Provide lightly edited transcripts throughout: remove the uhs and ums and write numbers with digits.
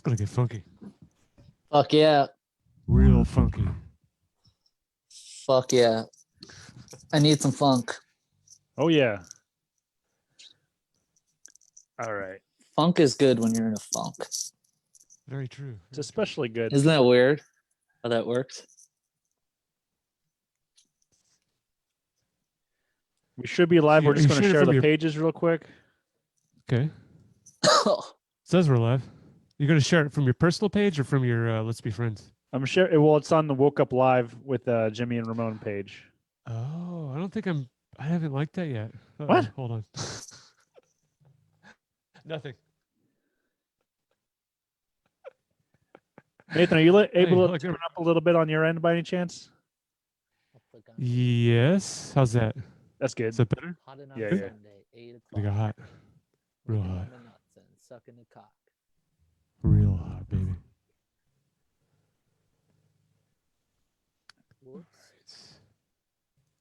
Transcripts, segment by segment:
It's gonna get funky. Fuck yeah. Real funky. Fuck yeah. I need some funk. Oh, yeah. All right. Funk is good when you're in a funk. Very true. It's especially good. Isn't that weird how that works? We should be live. We're Are just you going to sure share from the your- pages real quick. Okay. Says we're live. You're gonna share it from your personal page or from your Let's Be Friends? I'm sure. Well, it's on the Woke Up Live with Jimmy and Ramon page. Oh, I haven't liked that yet. What? Hold on. Nothing. Nathan, are you able to look. turn up a little bit on your end by any chance? Yes. How's that? That's good. Is that better? Hot enough Yeah, yeah. Sunday, 8 o'clock. They got hot. Real hot. The nuts and sucking the cock. Real hot, baby. Whoops.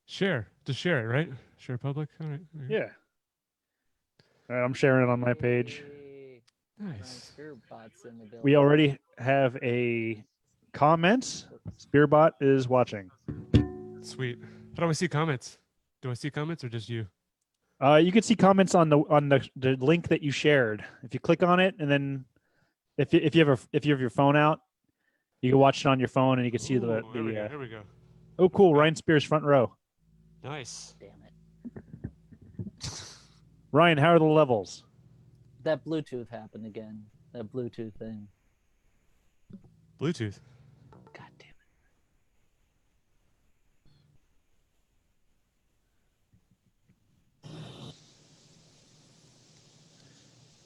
Share. Just share it, right? Share public. All right. Yeah. All right, I'm sharing it on my page. Hey, Nice. Spearbots in the building. We already have a comment. Spearbot is watching. Sweet. How do I see comments? Do I see comments or just you? You can see comments on the link that you shared. If you click on it, and then if you have your phone out, you can watch it on your phone, and you can see the. Ooh, here we go. Oh, cool! Ryan Spears front row. Nice. Damn it. Ryan, how are the levels? That Bluetooth happened again. That Bluetooth thing. Bluetooth. God damn it.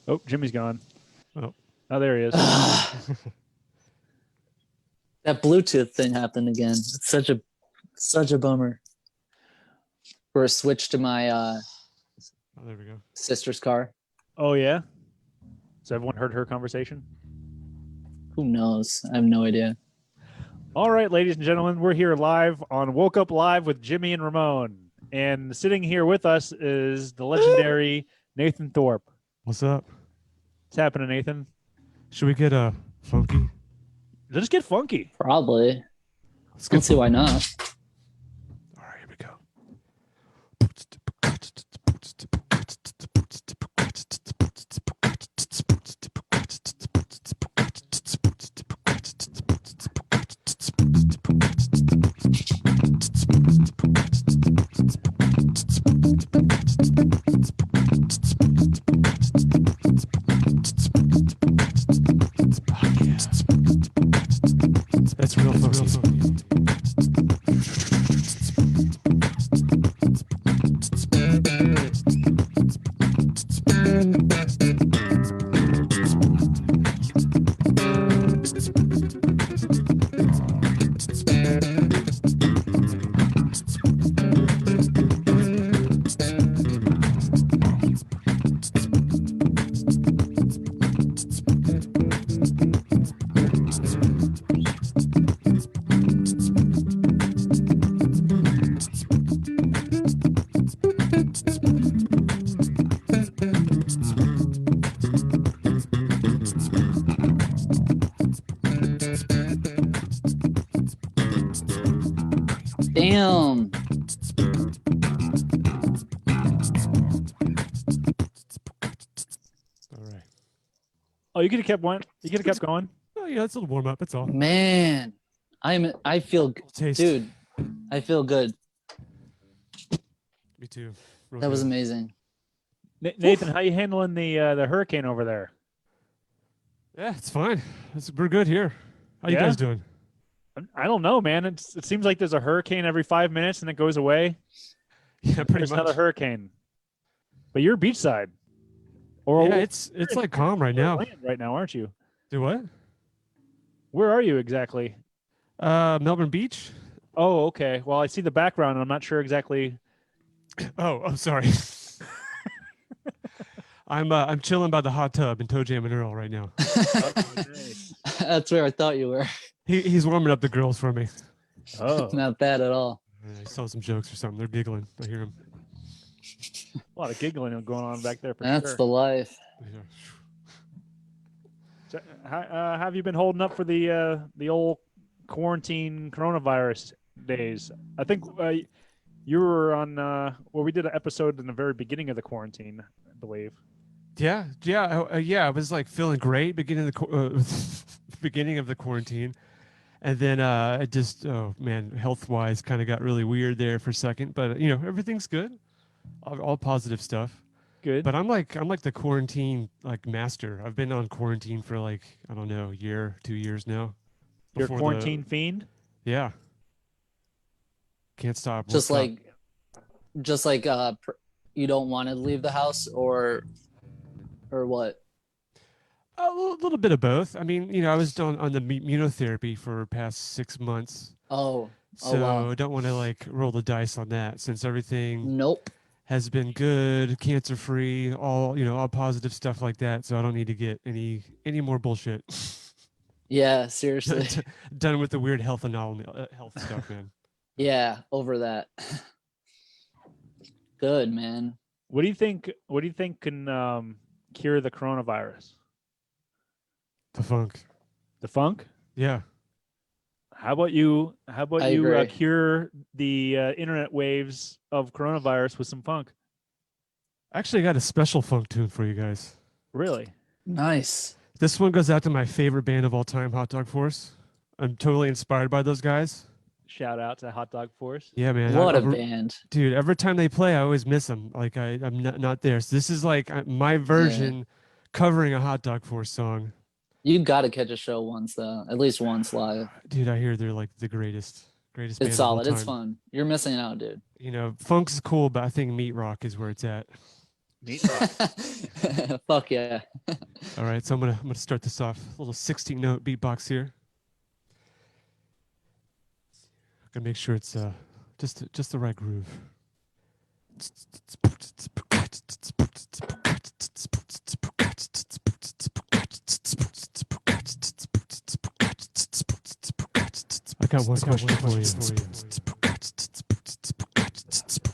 Oh, Jimmy's gone. Oh. Oh, there he is. That Bluetooth thing happened again. It's such a bummer. For a switch to my Oh, there we go. sister's car. Oh yeah. Has everyone heard her conversation? Who knows? I have no idea. All right, ladies and gentlemen, we're here live on Woke Up Live with Jimmy and Ramon, and sitting here with us is the legendary Naythan Thorpe. What's up? What's happening, Nathan? Should we get funky? Let's get funky. Probably. Let's Don't see why not. All right, here we go. That's real funky. Damn. All right. Oh, you could have kept one. You could have kept going. Oh yeah, it's a little warm up. That's all. Man. I feel Taste. dude. I feel good. Me too. Real That was good. amazing. Nathan, how you handling the hurricane over there? Yeah, it's fine. We're good here. How you Yeah? guys doing? I don't know, man. It seems like there's a hurricane every 5 minutes and it goes away. Yeah, pretty There's much. another hurricane. But you're beachside. Or Yeah, it's like calm right now. right now, aren't you? Do what? Where are you exactly? Melbourne Beach. Oh, okay. Well, I see the background and I'm not sure exactly. Oh, sorry. I'm chilling by the hot tub in Toe Jam and Earl right now. That's where I thought you were. He's warming up the girls for me. Oh, a Not bad at all. I saw some jokes or something. They're giggling. I hear them. lot of giggling going on back there for That's sure. the life. So, how have you been holding up for the old quarantine coronavirus days? I think you were on. We did an episode in the very beginning of the quarantine, I believe. Yeah. I was like feeling great beginning of the beginning of the quarantine, and then it just, oh man, health wise, kind of got really weird there for a second. But everything's good, all positive stuff. Good. But I'm like the quarantine like master. I've been on quarantine for like, I don't know, a year, 2 years now. You're a Before quarantine fiend. Yeah. Can't stop. Just won't stop. like you don't want to leave the house, or what? A little bit of both. I mean, I was on the immunotherapy for past 6 months. Oh So wow. I don't want to like roll the dice on that, since everything Nope. has been good, cancer free, all positive stuff like that. So I don't need to get any more bullshit. Yeah, seriously. Done with the weird health health stuff, man. Yeah, over that. Good, man. What do you think? What do you think can cure the coronavirus? The funk. The funk? Yeah. How about you? How about I you agree. cure the internet waves of coronavirus with some funk? Actually, I got a special funk tune for you guys. Really? Nice. This one goes out to my favorite band of all time, Hot Dog Force. I'm totally inspired by those guys. Shout out to Hot Dog Force. Yeah, man. What a band. Dude, every time they play, I always miss them. Like I'm not there. So this is like my version covering a Hot Dog Force song. You got to catch a show once, though. At least once live. Dude, I hear they're like the greatest band It's of all solid. time. It's fun. You're missing out, dude. Funk's cool, but I think meat rock is where it's at. Meat rock. Fuck yeah. All right, so I'm gonna start this off. A little 16-note beatbox here. Gotta make sure it's just the right groove. I got one question for you.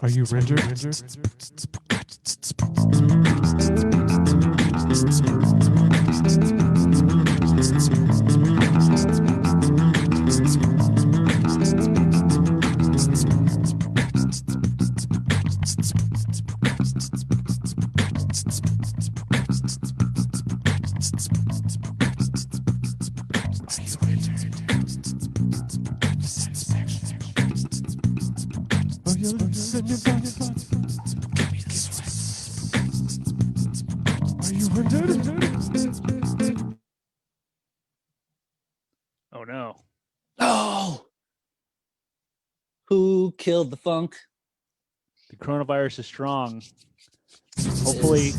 Are you rendered? Oh no. Oh. Who killed the funk? The coronavirus is strong. Hopefully.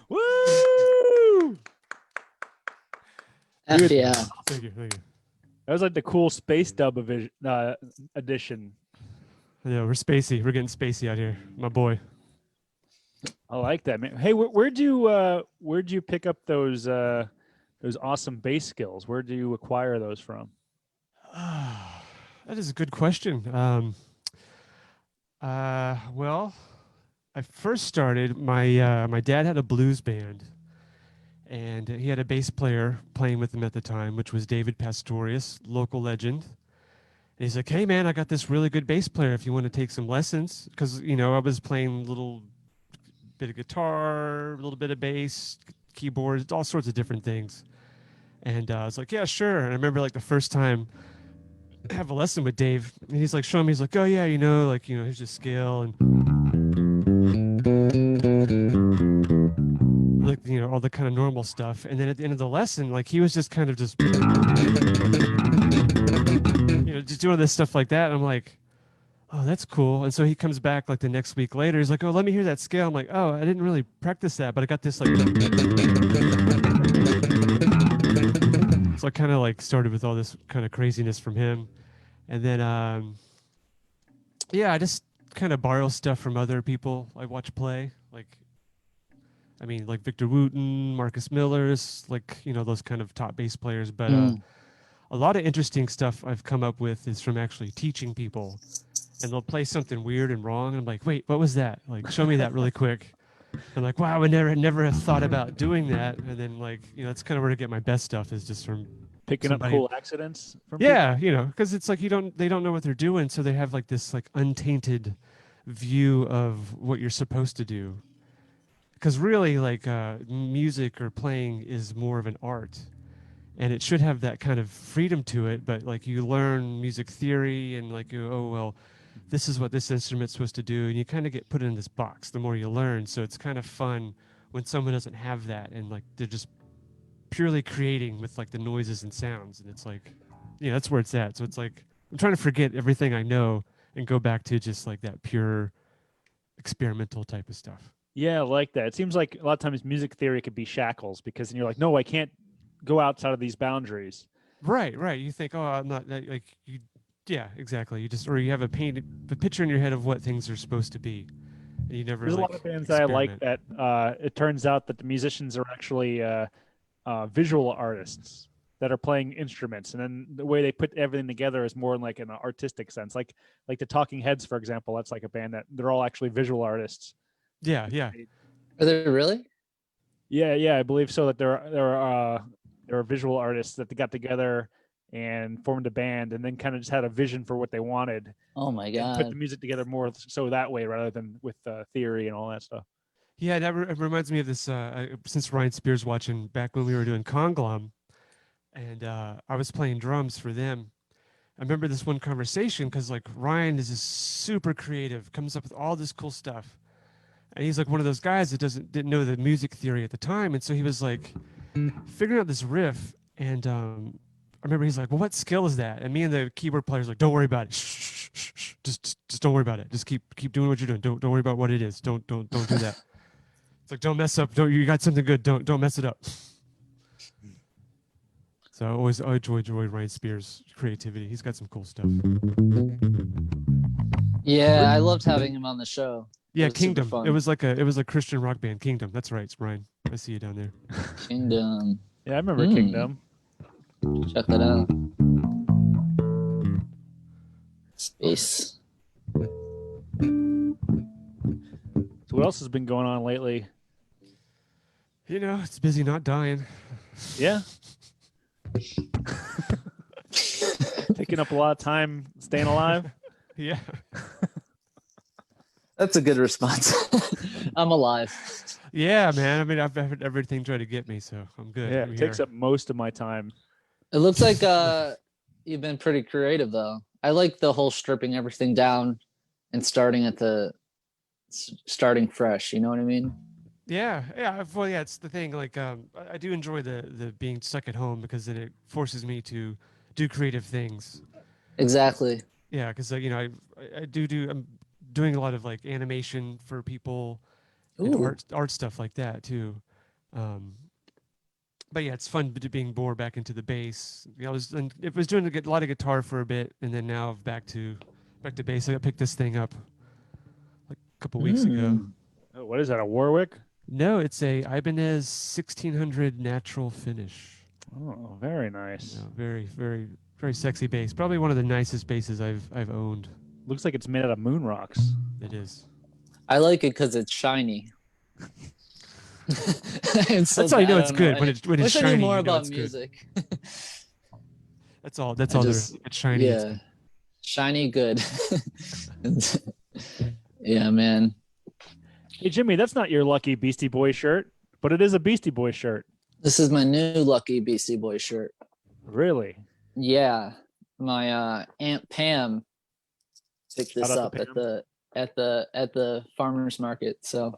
Woo! F yeah. Thank you. That was like the cool space dub edition. Yeah, we're spacey. We're getting spacey out here, my boy. I like that, man. Hey, where'd you pick up those awesome bass skills? Where'd you acquire those from? That is a good question. Well, I first started. My dad had a blues band, and he had a bass player playing with him at the time, which was David Pastorius, local legend. And he's like, "Hey, man, I got this really good bass player. If you want to take some lessons, because I was playing a little bit of guitar, a little bit of bass, keyboard, all sorts of different things." And I was like, "Yeah, sure." And I remember like the first time I have a lesson with Dave, and he's like showing me, he's like, "Oh yeah, here's your scale and like all the kind of normal stuff." And then at the end of the lesson, like he was just kind of just just doing this stuff like that. And I'm like, "Oh, that's cool." And so he comes back like the next week later. He's like, "Oh, let me hear that scale." I'm like, "Oh, I didn't really practice that, but I got this like." So I kind of like started with all this kind of craziness from him, and then yeah, I just kind of borrow stuff from other people I watch play, like Victor Wooten, Marcus Miller's, like those kind of top bass players. But a lot of interesting stuff I've come up with is from actually teaching people, and they'll play something weird and wrong, and I'm like, "Wait, what was that? Like, show me that really quick." I'm like, "Wow, I never have thought about doing that." And then that's kind of where to get my best stuff is just from Picking somebody. up cool accidents from Yeah, because it's like they don't know what they're doing, so they have like this like untainted view of what you're supposed to do. Because really, like music or playing is more of an art, and it should have that kind of freedom to it. But like you learn music theory, and like oh well, this is what this instrument's supposed to do, and you kind of get put in this box the more you learn. So it's kind of fun when someone doesn't have that, and like they're just purely creating with like the noises and sounds, and it's like that's where it's at. So it's like I'm trying to forget everything I know and go back to just like that pure experimental type of stuff. Yeah, I like that. It seems like a lot of times music theory could be shackles because then you're like, no, I can't go outside of these boundaries. Right. You think, oh, I'm not like you. Yeah, exactly. You just or you have a picture in your head of what things are supposed to be, and you never. There's a lot of bands that I like that it turns out that the musicians are actually visual artists that are playing instruments, and then the way they put everything together is more in like an artistic sense. Like the Talking Heads, for example, that's like a band that they're all actually visual artists. Yeah. Are they really? Yeah, I believe so. That there are visual artists that they got together and formed a band, and then kind of just had a vision for what they wanted. Oh my And put the god. music together more so that way rather than with theory and all that stuff. Yeah, it reminds me of this. Since Ryan Spears watching back when we were doing Conglom, and I was playing drums for them. I remember this one conversation because like Ryan is just super creative, comes up with all this cool stuff, and he's like one of those guys that didn't know the music theory at the time, and so he was like figuring out this riff, and I remember he's like, "Well, what skill is that?" And me and the keyboard player's like, "Don't worry about it. Shh. Just don't worry about it. Just keep doing what you're doing. Don't worry about what it is. Don't do that." It's like, don't mess up. Don't you got something good? Don't mess it up. So I enjoy Ryan Spears' creativity. He's got some cool stuff. Yeah, I loved having him on the show. Yeah, Kingdom. It was like a Christian rock band. Kingdom. That's right, it's Ryan. I see you down there. Kingdom. Yeah, I remember Kingdom. Check that out. Space. So what else has been going on lately? It's busy not dying. Yeah. Taking up a lot of time staying alive. Yeah. That's a good response. I'm alive. Yeah, man. I mean, I've had everything try to get me, so I'm good. Yeah, I'm it takes here. up most of my time. It looks like you've been pretty creative though. I like the whole stripping everything down and starting fresh. You know what I mean? Yeah. Well, yeah, it's the thing. Like, I do enjoy the being stuck at home because then it forces me to do creative things. Exactly. Yeah, because I do. I'm doing a lot of like animation for people and Ooh. art stuff like that too. Um, but yeah, it's fun being bored back into the bass. I was doing a lot of guitar for a bit, and then now back to bass. I picked this thing up like a couple weeks ago. Mm. Oh, what is that? A Warwick? No, it's a Ibanez 1600 natural finish. Oh, very nice. Very, very, very sexy bass. Probably one of the nicest basses I've owned. Looks like it's made out of moon rocks. It is. I like it because it's shiny. It's so That's how you bad. know I it's don't know. good when it's Wish I shiny. knew more You know about it's good. music. That's all. That's I all. just- There is. It's shiny. It's Yeah, good. shiny, good. Yeah, man. Hey, Jimmy, that's not your lucky Beastie Boy shirt, but it is a Beastie Boy shirt. This is my new Lucky Beastie Boy shirt. Really? Yeah, my Aunt Pam picked Shout this out up to at Pam. the farmers market. So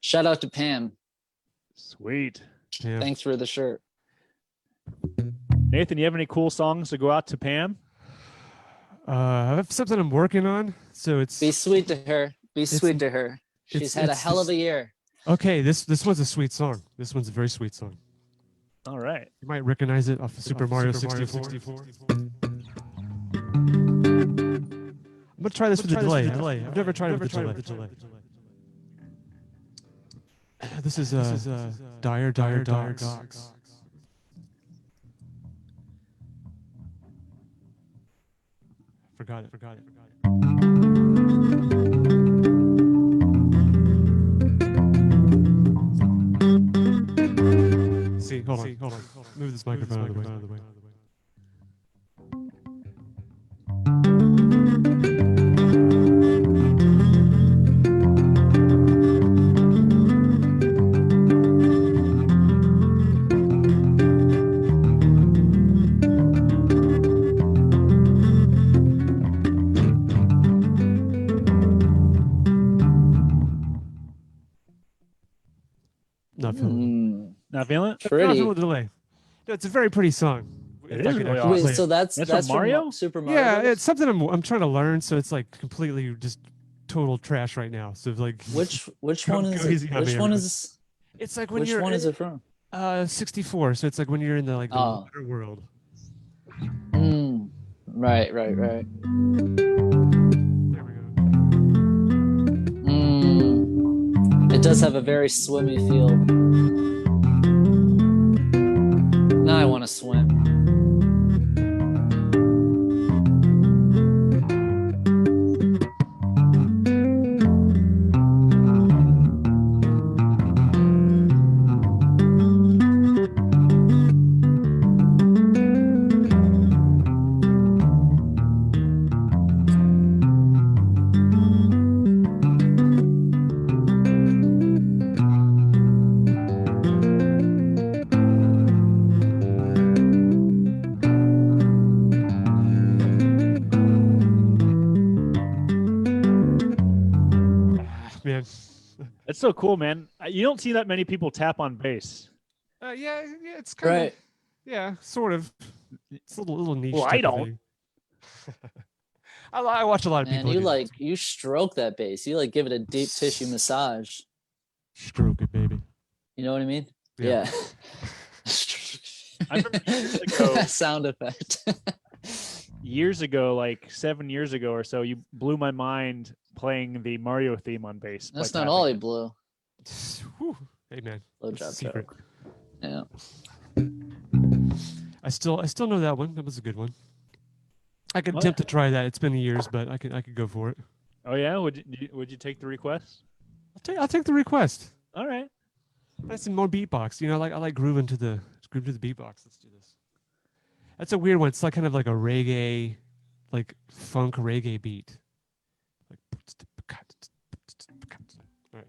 shout out to Pam. Sweet. Yeah. Thanks for the shirt. Nathan, you have any cool songs to go out to Pam? I have something I'm working on. So it's Be sweet to her. Be It's- sweet to her. She's had a it's hell of this- a year. okay. This one's a sweet song. This one's a very sweet song. All right. You might recognize it off of Super Mario 64. I'm gonna try this with the delay. I've never tried it with the delay. This is Dire Dogs. Forgot it. See, hold on. Move this microphone out of the way. Not feeling Not feeling it? it. Not Pretty. feeling the delay. No, it's a very pretty song. It If I is could really actually awesome. play Wait, it. so that's That's from from Mario? Super Mario. Yeah, Brothers? it's something I'm trying to learn, so it's like completely just total trash right now. So like, Which Go- one go is easy it? on me, Which one everybody. is it's like when which you're one is it from? 64. So it's like when you're in the Oh. water world. Mm. Right. There we go. It does have a very swimmy feel. Now I want to swim. Man. That's so cool, man. You don't see that many people tap on bass. Yeah, it's kind of Right. yeah, sort of. It's a little niche. Well, I type of don't. thing. I watch a lot of And people. you stroke that bass. You give it a deep tissue massage. stroke it, baby. You know what I mean? Yeah. I remember years ago, That sound effect. like 7 years ago or so, you blew my mind playing the Mario theme on bass. That's by not tapping all he it. blew. Whew. Hey man, Low that's a job secret. joke. Yeah. I still know that one. That was a good one. I could What? attempt to try that. It's been years, but I could go for it. Oh yeah, would you take the request? I'll take the request. All right. That's some more beatbox. I like grooving to the beatbox. Let's do this. That's a weird one. It's like kind of like a reggae, like funk reggae beat. Like, all right.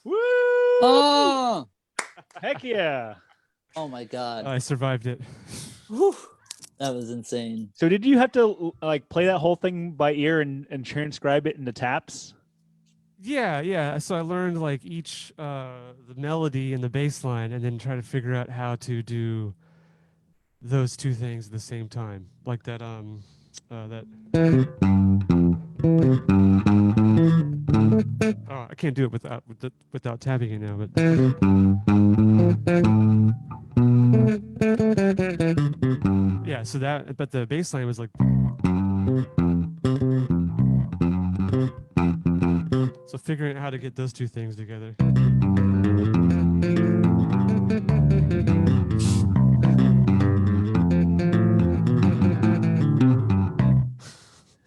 Woo! Oh, Heck yeah! oh my God. I survived it. Whew. That was insane. So did you have to like play that whole thing by ear and transcribe it into taps? Yeah. So I learned like each the melody and the bass line, and then try to figure out how to do those two things at the same time, like that. Oh, I can't do it without tapping it now, but yeah. So that, but the bass line was like. So figuring out how to get those two things together.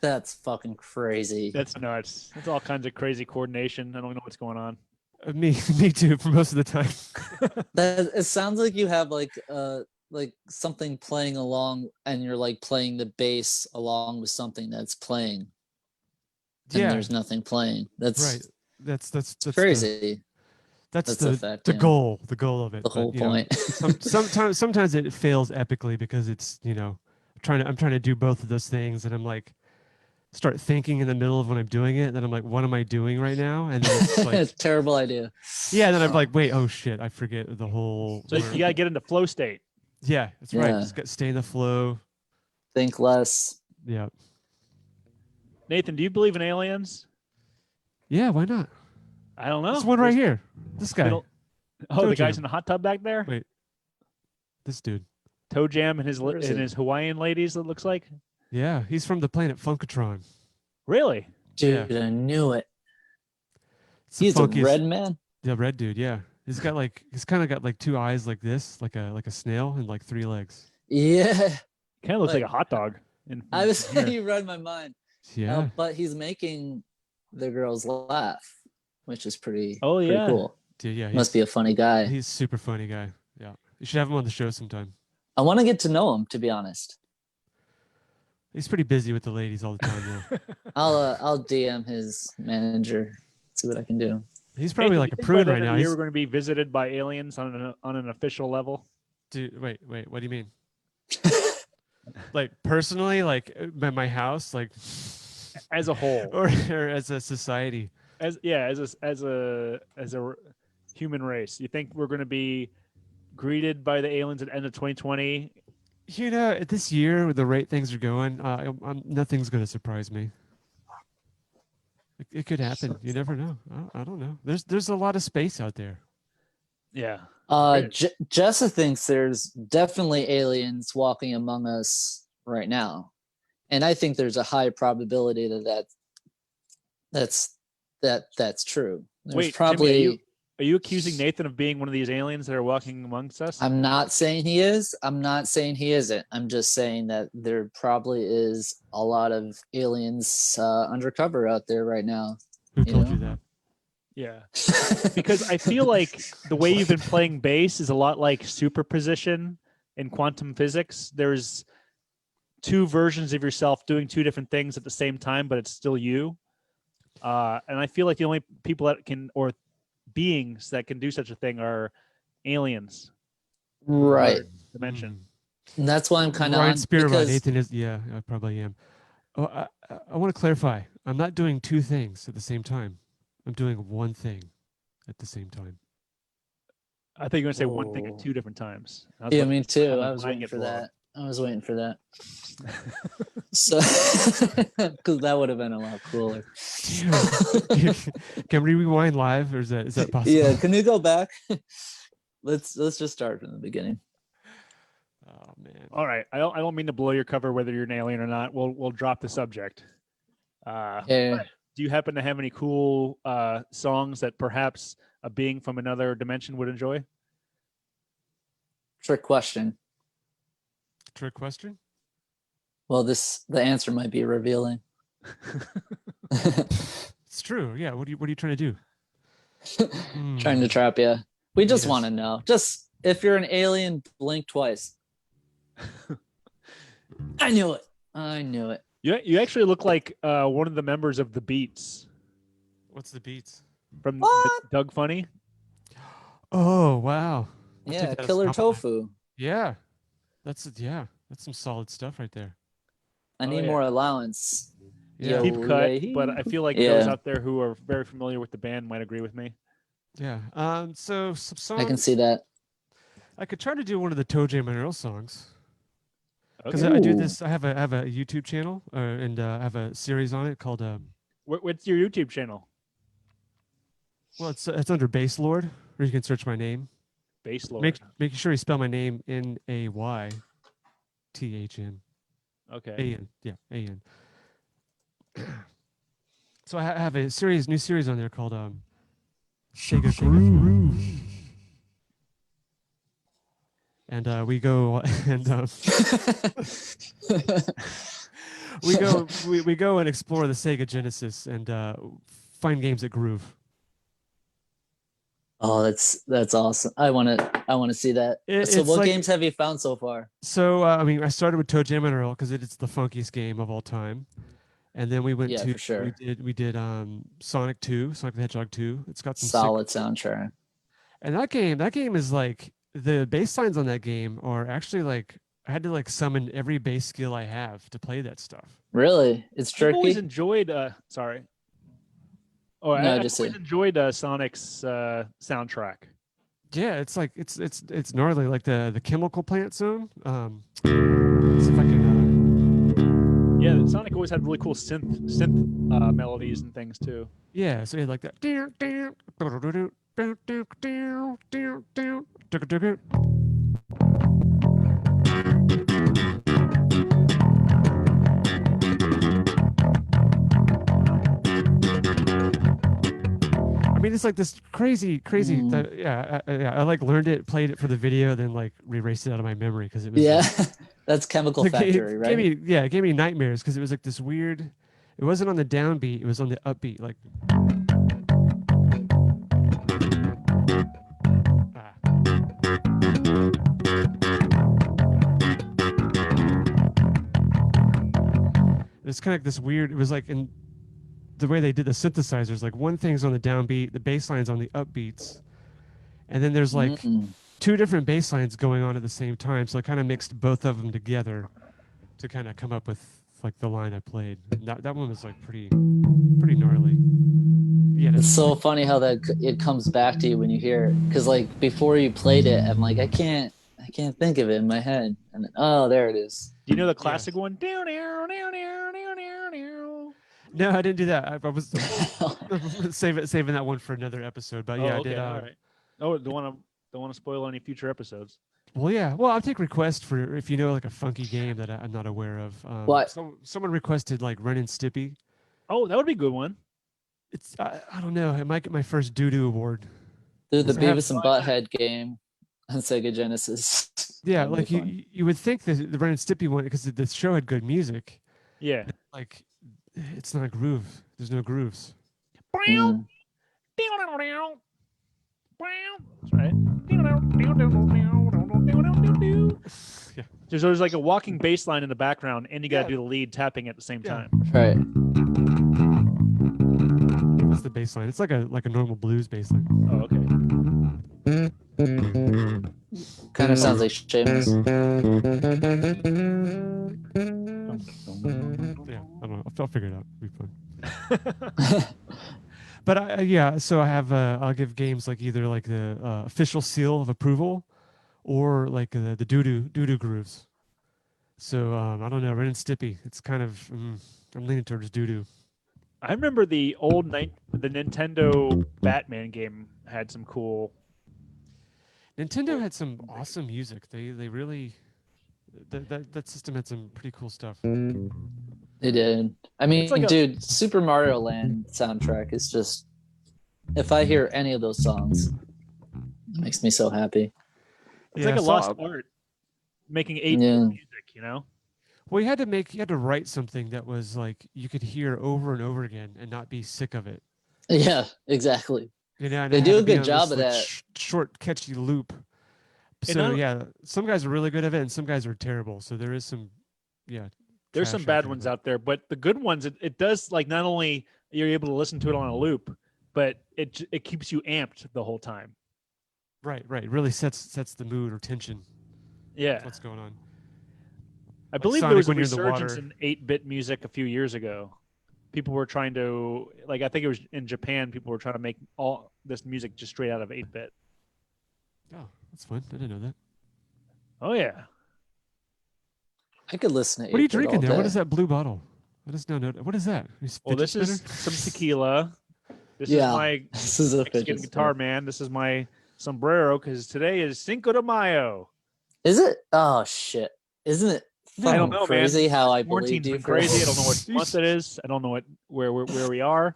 That's fucking crazy. That's nuts. That's all kinds of crazy coordination. I don't know what's going on. Me too. For most of the time. That it sounds like you have like something playing along, and you're like playing the bass along with something that's playing. And Yeah. there's nothing playing. That's Right. That's crazy. That's the the fact, the yeah. goal. The goal of it. The whole But, you know, point. sometimes it fails epically because it's, you know, I'm trying to do both of those things, and I'm like start thinking in the middle of when I'm doing it, and then I'm like, what am I doing right now? And then it's like, It's a terrible idea. yeah, and then I'm like, wait, oh shit, I forget the whole. So you gotta get into flow state. Yeah, that's right. Yeah. Just stay in the flow. Think less. Yeah. Nathan, do you believe in aliens? Yeah, why not? I don't know. This one right here. This guy. Oh, Toe the guy's Jam. in the hot tub back there. Wait. This dude. Toe Jam and his Where is he? Hawaiian ladies. It looks like. Yeah, he's from the planet Funkatron. Really? Dude, Yeah. I knew it. It's the He's a funkiest- red man. Yeah, red dude. Yeah, he's kind of got like two eyes like this, like a snail, and like three legs. Yeah. Kind of looks like Like- a hot dog. I was here. you read my mind. Yeah. But he's making the girls laugh, which is pretty, Oh, pretty yeah. cool. Dude, yeah. Must be a funny guy. He's a super funny guy. Yeah, you should have him on the show sometime. I want to get to know him, to be honest. He's pretty busy with the ladies all the time. Yeah. I'll DM his manager, see what I can do. He's probably Nathan, like you a think by prude the right end of now. the year He's, we're going to be visited by aliens on an official level. dude, wait. What do you mean? Like personally, like by my house, like, As a whole, or as a society. as a human race, you think we're going to be greeted by the aliens at the end of 2020? You know, this year with the rate things are going, nothing's going to surprise me. It could happen. You never know. I don't know. There's a lot of space out there. Yeah. Jessa thinks there's definitely aliens walking among us right now, and I think there's a high probability that's true. There's Wait, probably. Jimmy, are you accusing Nathan of being one of these aliens that are walking amongst us? I'm not saying he is. I'm not saying he isn't. I'm just saying that there probably is a lot of aliens undercover out there right now. Who told you that? Yeah. Because I feel like the way you've been playing bass is a lot like superposition in quantum physics. There's two versions of yourself doing two different things at the same time, but it's still you. And I feel like the only people that can, or beings that can do such a thing, are aliens. Right. Dimension. And that's why I'm kind of Ryan on Spear, because Nathan is. Yeah, I probably am. Oh, I want to clarify. I'm not doing two things at the same time. I'm doing one thing at the same time. I think you're gonna say one thing at two different times. Yeah, me too. I was waiting for that. So, because that would have been a lot cooler. Can we rewind live, or is that possible? Yeah, can you go back? Let's just start from the beginning. Oh man. All right. I don't mean to blow your cover whether you're an alien or not. We'll drop the subject. Yeah. Do you happen to have any cool songs that perhaps a being from another dimension would enjoy? Trick question. Trick question? Well, the answer might be revealing. It's true. Yeah. What are you trying to do? Trying to trap you. We just Yes. want to know. Just if you're an alien, blink twice. I knew it. You actually look like one of the members of the Beats What's the beats? from What? Doug Funny. Oh wow. I'll take Yeah, that as a killer compliment. tofu. Yeah. That's some solid stuff right there. I need yeah. more allowance. Yeah. Yo, Deep cut, lady. but I feel like Yeah. those out there who are very familiar with the band might agree with me. Yeah. So some songs. I can see that. I could try to do one of the Toe Jam and Earl songs. Because Okay. I do Ooh. this. I have a YouTube channel, and I have a series on it called. What's your YouTube channel? Well, it's under Bass Lord, where you can search my name. Bass Lord. Making sure you spell my name Naythn. Okay. A-N. Yeah, A-N. So I have a new series on there called Sega Groove. And we go and we go and explore the Sega Genesis and find games that groove. Oh, that's awesome. I want to see that. So It's what like- games have you found so far? So I mean, I started with Toe Jam and Earl because it's the funkiest game of all time, and then we went Yeah, to for sure. we did Sonic the Hedgehog 2. It's got some sick- Solid soundtrack. and that game is like the bass lines on that game are actually like I had to like summon every bass skill I have to play that stuff. Really? It's I've always tricky. enjoyed. Sorry. Oh, No, I've just always say- enjoyed Sonic's soundtrack. Yeah, it's like it's gnarly, like the chemical plant zone. Let's see if I can. Yeah, Sonic always had really cool synth melodies and things too. Yeah, so you had like that. I mean, it's like this crazy. I like learned it, played it for the video, then like erased it out of my memory because it was. Yeah, that's Chemical Like, Factory, right? it gave me nightmares because it was like this weird. It wasn't on the downbeat; it was on the upbeat. Like, it's kind of like this weird. It was like in the way they did the synthesizers. Like one thing's on the downbeat, the bass line's on the upbeats, and then there's like two different bass lines going on at the same time. So I kind of mixed both of them together to kind of come up with like the line I played. And that one was like pretty gnarly. Yeah, It's so funny how it comes back to you when you hear it. Because like before you played it, I'm like, I can't think of it in my head. And then, oh, there it is. Do you know the classic one? No, I didn't do that. I was saving that one for another episode. But yeah, I okay, did. all right. Oh, the one Don't want to spoil any future episodes. Well, yeah. Well, I'll take requests for if you know like a funky game that I'm not aware of. What? Someone requested like Ren and Stimpy. Oh, that would be a good one. It's I don't know. It might get my first doo-doo award. Dude, the Does it have- Beavis and Butthead game on Sega Genesis. Yeah, That'd like be fun. you would think that the Ren and Stimpy one because the show had good music. Yeah. Like it's not a groove. There's no grooves. Mm. That's right. Yeah. There's always like a walking bass line in the background, and you got to Yeah. do the lead tapping at the same Yeah. time. Right. That's the bass line. It's like a normal blues bass line. Oh, okay. Kind of sounds like Seamus. Yeah, I don't know. I'll figure it out. It'll be fun. But yeah, so I have I'll give games like either like the official seal of approval, or like the doo-doo grooves. So I don't know, Ren and Stimpy. It's kind of I'm leaning towards doo-doo. I remember the old the Nintendo Batman game had some cool. Nintendo had some awesome music. They really that system had some pretty cool stuff. They did. I mean, It's like dude, Super Mario Land soundtrack is just. If I hear any of those songs, it makes me so happy. It's like a lost art, making 8-bit Yeah. music. You know. Well, you had to write something that was like you could hear over and over again and not be sick of it. Yeah, exactly. You know, and They it had do to a be good on job this, of like, that. short, catchy loop. And So not- yeah, some guys are really good at it, and some guys are terrible. So there is some, yeah. There's some bad ones out there, but the good ones, it does like not only you're able to listen to it on a loop, but it keeps you amped the whole time. Right. It really sets the mood or tension. Yeah, What's going on? I believe Sonic there was a when you're in the resurgence water. in 8-bit music a few years ago. People were trying to like I think it was in Japan. People were trying to make all this music just straight out of 8-bit. Oh, that's fun. I didn't know that. Oh yeah, I could listen to. What are you 8-bit drinking all there? What day. is that blue bottle? I just now know. What is that? well this is some tequila. This is Yeah, my this is a Mexican fidget guitar spinner. man. This is my sombrero because today is Cinco de Mayo. Is it? Oh shit! Isn't it? No. I don't fucking know, crazy man. how I Quarantine's believed you been for crazy. I that. don't know what month it is. I don't know where we are.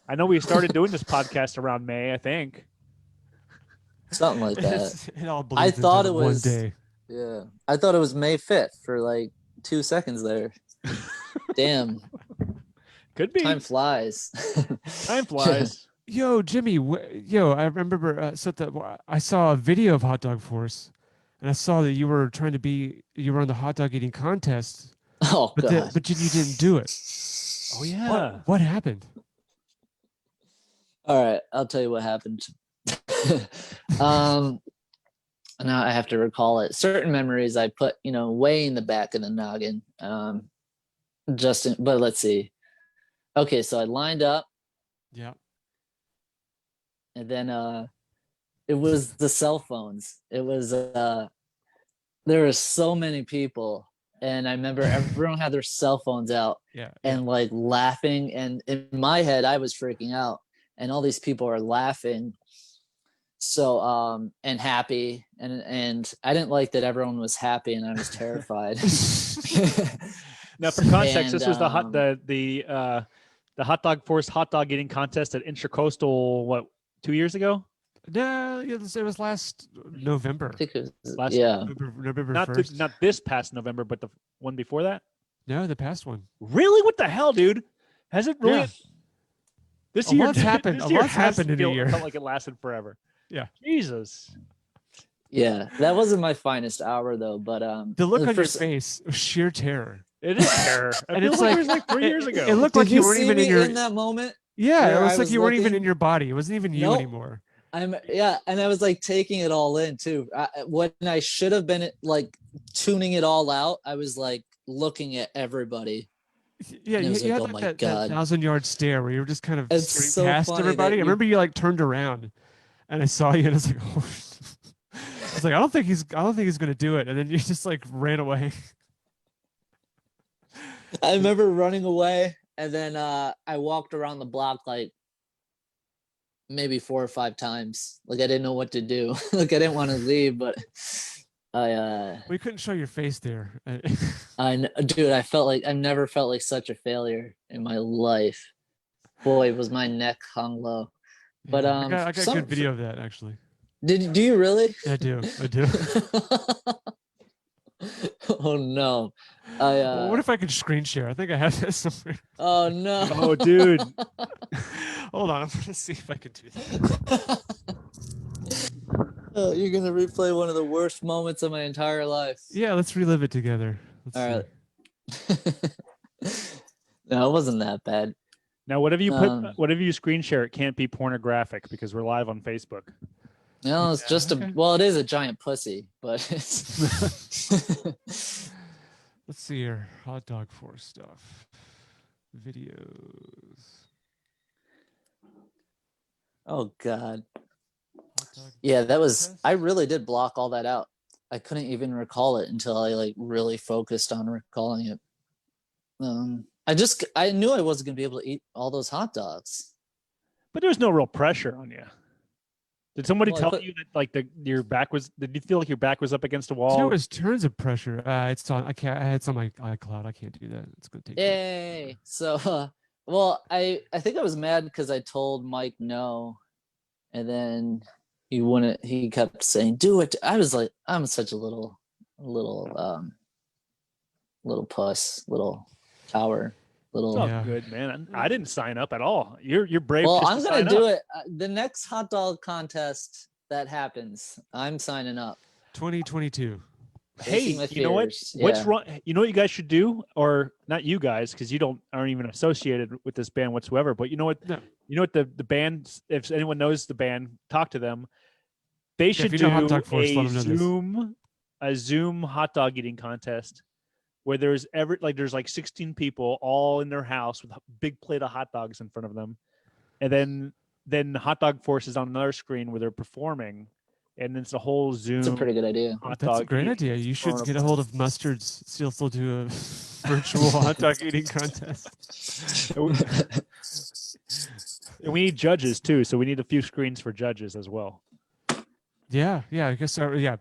I know we started doing this podcast around May, I think. Something like that. It all I bleeds thought into it one was. day. Yeah, I thought it was May 5th for like 2 seconds there. Damn, Could be. time flies. Time flies. Yo, Jimmy. I remember. I saw a video of Hot Dog Force, and I saw that you were on the hot dog eating contest, Oh god. but you didn't do it. Oh yeah. What happened? All right, I'll tell you what happened. Now I have to recall it. Certain memories I put, way in the back of the noggin. But let's see. Okay, so I lined up, Yeah. and then it was the cell phones. It was there were so many people, and I remember everyone had their cell phones out Yeah. and like laughing, and in my head I was freaking out, and all these people are laughing. So and happy, and I didn't like that everyone was happy and I was terrified. Now, for context, And, this was the Hot Dog Force hot dog eating contest at Intracoastal. 2 years ago? No, it was last November. I think it was, Last- yeah. November Not 1st. not this past November, but the one before that. No, the past one. Really? What the hell, dude? Has it really? Yeah. This A year lot's happened- This a year lot's has happened in a feel- year. Felt like it lasted forever. Yeah. Jesus. Yeah, that wasn't my finest hour though, but The look on your first- face was sheer terror. It is terror. It And feels it's like, like- it was like 3 years ago. It looked Did like you weren't see even me in your. that moment? Yeah, where it I was like was you weren't even looking? in your body. It wasn't even you Nope. anymore. And I was like taking it all in too. When I should have been like tuning it all out, I was like looking at everybody. Yeah, And it you, was you like, had oh like my that God. 1,000-yard stare where you were just kind of It's staring so past funny everybody. that I remember you like turned around, and I saw you, and I was like, oh. I was like, I don't think he's gonna do it, and then you just like ran away. I remember running away, and then I walked around the block like maybe 4 or 5 times. Like I didn't know what to do. Like I didn't want to leave, but We couldn't show your face there. dude, I've never felt like such a failure in my life. Boy, was my neck hung low. But Yeah, I got good video of that actually. do you really? I do. Oh no. Well, what if I could screen share? I think I have that somewhere. Oh no. Oh, dude. Hold on, I'm gonna see if I can do that. You're gonna replay one of the worst moments of my entire life. Yeah, let's relive it together. All right. No, it wasn't that bad. Now, whatever you screen share, it can't be pornographic because we're live on Facebook. No, it's just okay. well, it is a giant pussy, but it's Let's see here. Hot dog force stuff. Videos. oh god. Hot dog Yeah, that was contest? I really did block all that out. I couldn't even recall it until I like really focused on recalling it. I knew I wasn't gonna be able to eat all those hot dogs. But there's no real pressure on you. Did somebody Well, I tell put- you that like your back was? Did you feel like your back was up against a wall? There was tons of pressure. It's on. I can't. It's on my iCloud. I can't do that. It's gonna take. Yay! So, well, I think I was mad because I told Mike no, and then he wouldn't. He kept saying, "Do it." I was like, I'm such a little puss, little tower, little. It's all Yeah. good, man. I didn't sign up at all. You're brave. Well, just I'm to gonna sign do up. it. The next hot dog contest that happens, I'm signing up. 2022. Hey, My you know what? fears. What's Yeah. wrong? You know what you guys should do, or not you guys, because you aren't even associated with this band whatsoever. But you know what? No. You know what the band? If anyone knows the band, talk to them. They should if you know Hot do Dog Force, let 'em know this. a Zoom hot dog eating contest where there's there's like 16 people all in their house with a big plate of hot dogs in front of them, and then Hot Dog Force is on another screen where they're performing, and it's a whole Zoom. It's a pretty good idea. hot That's a dog great eating idea. You should get a performance. hold of Mustard's. Still do a virtual hot dog eating contest. And we need judges too, so we need a few screens for judges as well. Yeah. I guess. Yeah.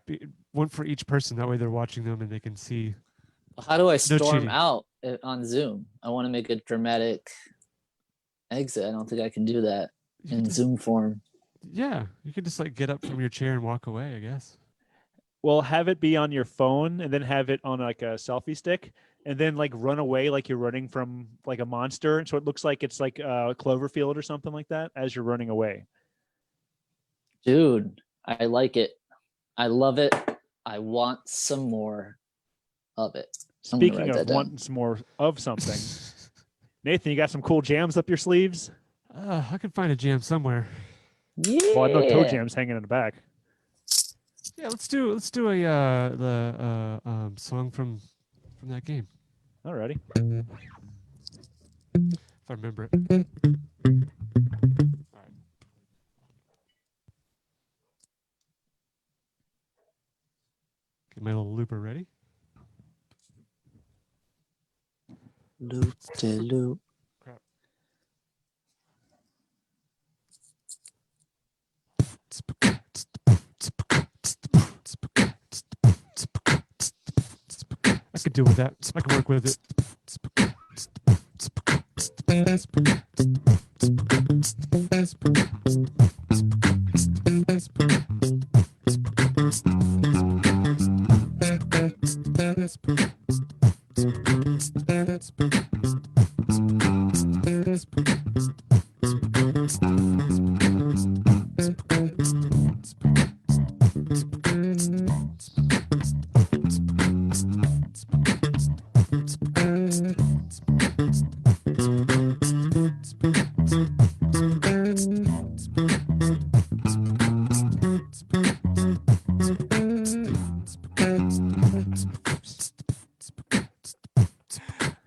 One for each person. That way they're watching them and they can see. How do I storm cheating. out on Zoom? I want to make a dramatic exit. I don't think I can do that You could in just- Zoom form. Yeah, you could just like get up from your chair and walk away. I guess. Well, have it be on your phone, and then have it on like a selfie stick, and then like run away like you're running from like a monster, so it looks like it's like Cloverfield or something like that as you're running away. Dude, I like it. I love it. I want some more of it. I'm gonna Speaking write of that down. wanting some more of something, Nathan, you got some cool jams up your sleeves? I could find a jam somewhere. Yeah. Well, I know toe jams hanging in the back. Yeah, let's do a song from that game Alrighty. if I remember it. All right. Get my little looper ready. Loop de loop. Crap. I could deal with that. I can work with it.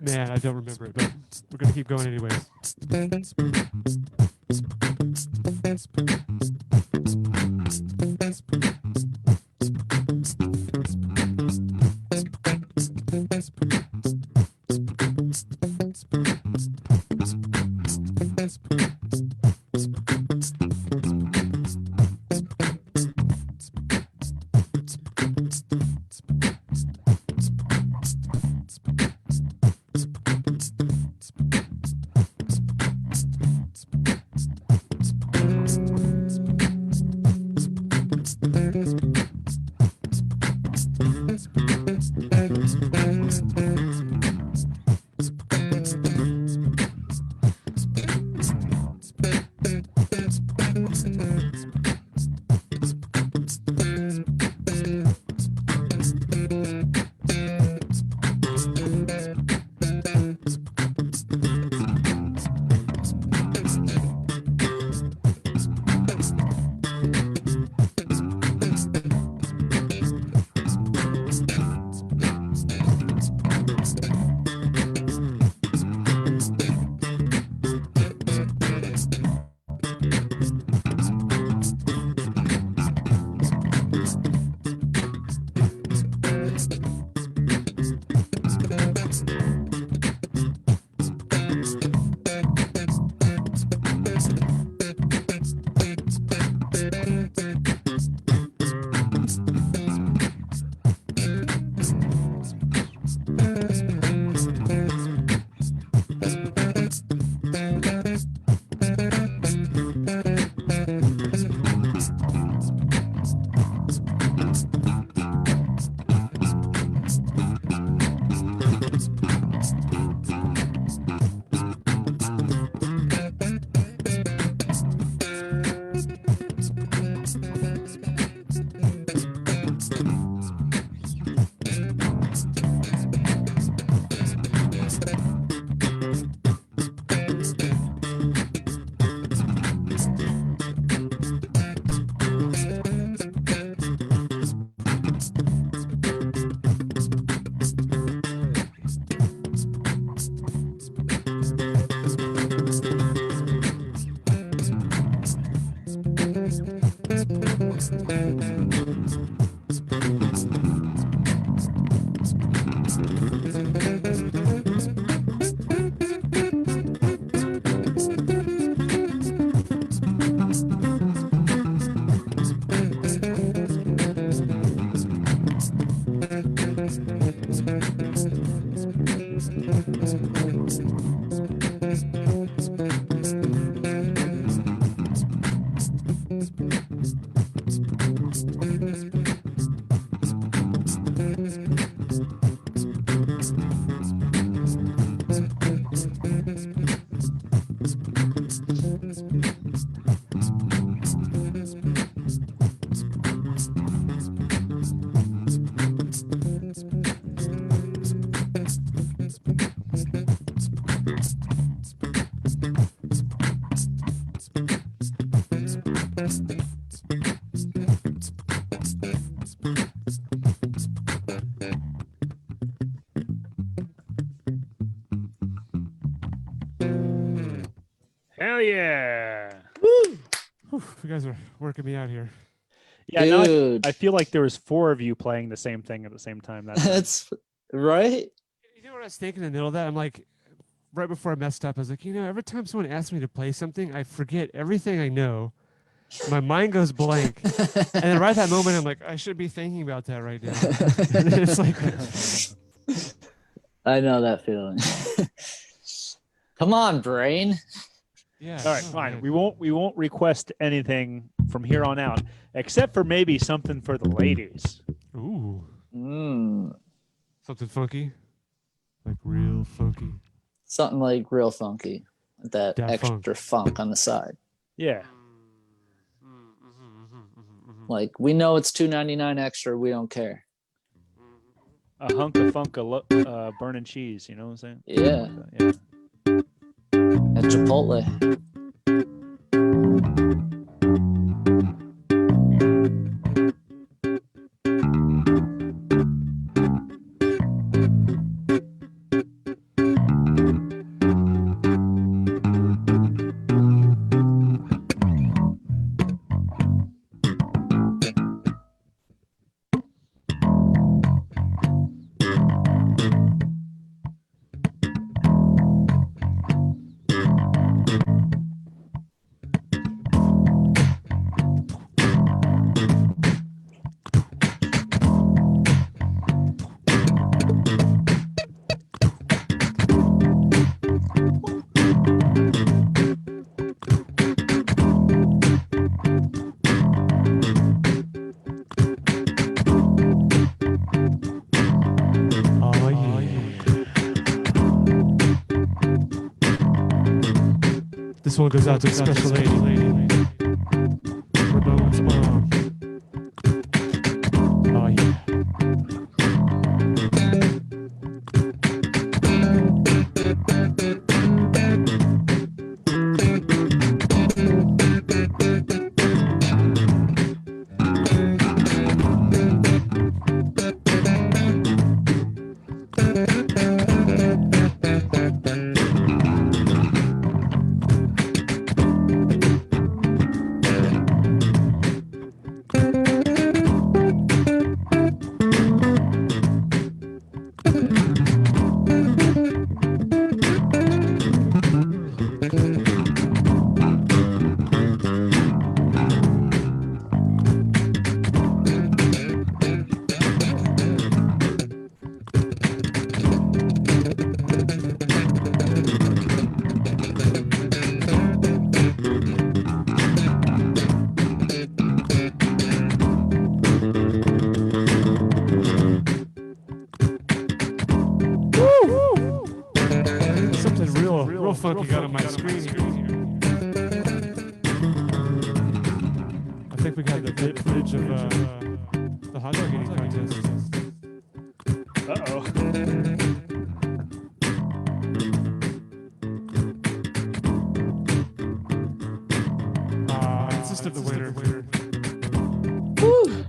Man, I don't remember it, but we're gonna keep going anyways. Hell yeah. Whew, you guys are working me out here. Yeah, now Dude, I feel like there was 4 of you playing the same thing at the same time. That's that's right. You know what I was thinking in the middle of that? I'm like, right before I messed up, I was like, every time someone asks me to play something, I forget everything I know. My mind goes blank. And then right at that moment, I'm like, I should be thinking about that right now. And then it's like, I know that feeling. Come on, brain. yeah. all right, fine. We won't request anything from here on out, except for maybe something for the ladies. Ooh, Mm, something funky, like real funky. something like real funky, with that Daft extra funk on the side. Yeah. Like we know it's $2.99 extra. We don't care. A hunk of funk, burning cheese. You know what I'm saying? Yeah, Yeah. at Chipotle. Oh, yeah. This one goes out to a special lady. Ramon's mom. Oh, yeah. Something real funky got on my screen here. I think we got the footage of the hot dog eating contest. Uh-oh. Insist of the winner. Woo.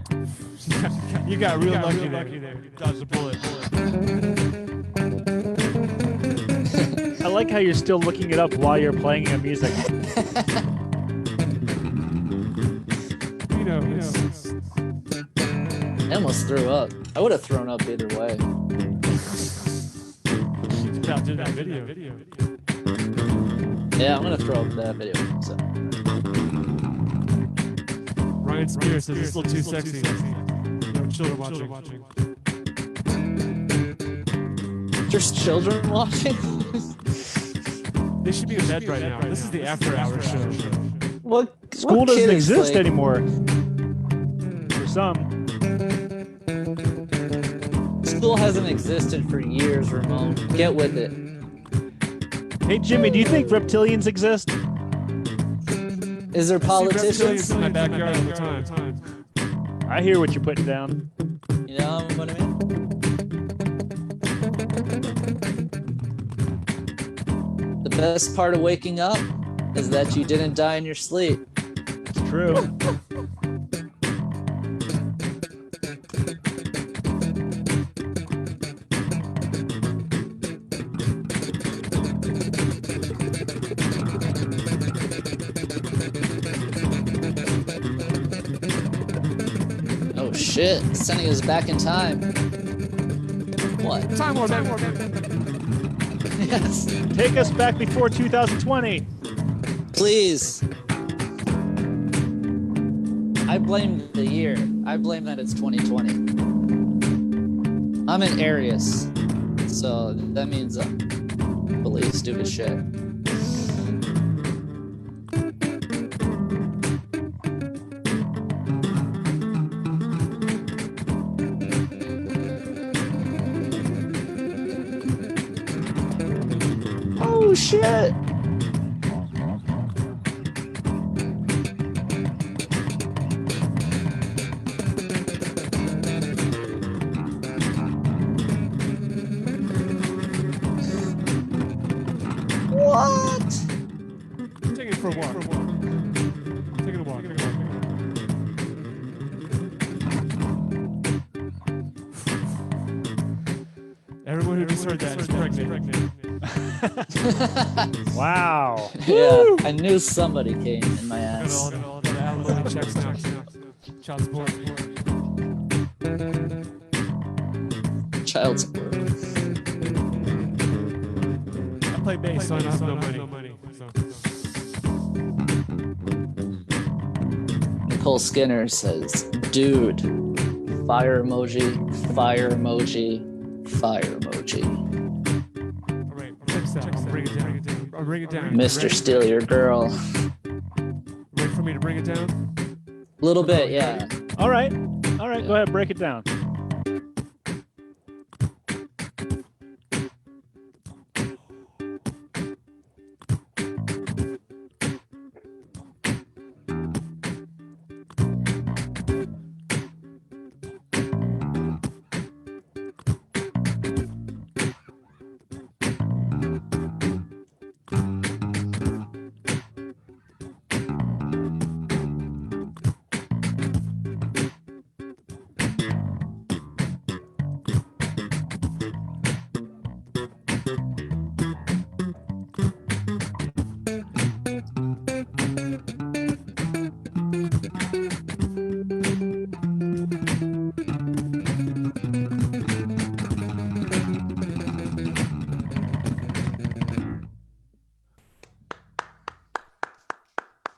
You got real lucky there. You dodged a bullet. I like how you're still looking it up while you're playing the music. I almost threw up. I would have thrown up either way. About to that video. Yeah, I'm gonna throw up that video. So. Ryan Spears says it's a little too sexy. No children watching. There's children watching. They should be in bed right now. This is the after-hours show. What? School what doesn't kid is exist like- anymore. For some. School hasn't existed for years, Ramon. Get with it. Hey, Jimmy, do you think reptilians exist? Is there I see politicians? reptilians in my backyard all the time. I hear what you're putting down. You know what I mean? The best part of waking up is that you didn't die in your sleep. It's true. Oh shit, sending us back in time. What? Time Lord. Yes. Take us back before 2020. Please. I blame the year. I blame that it's 2020. I'm an Aries, so that means I believe stupid shit. Oh shit! What? Take it for a walk. Take it a walk. Everyone who just heard that is pregnant. Wow. Yeah, I knew somebody came in my Got ass. all the alimony checks now. Child support. Child support. I play bass, so I have no money. So. Nicole Skinner says, dude, fire emoji, fire emoji, fire emoji. All right, fix that. I'll bring it down. I'll bring it down. Mr. Steal Your Girl. Wait for me to bring it down. Little bit, yeah. All right. All right. Go ahead. Break it down.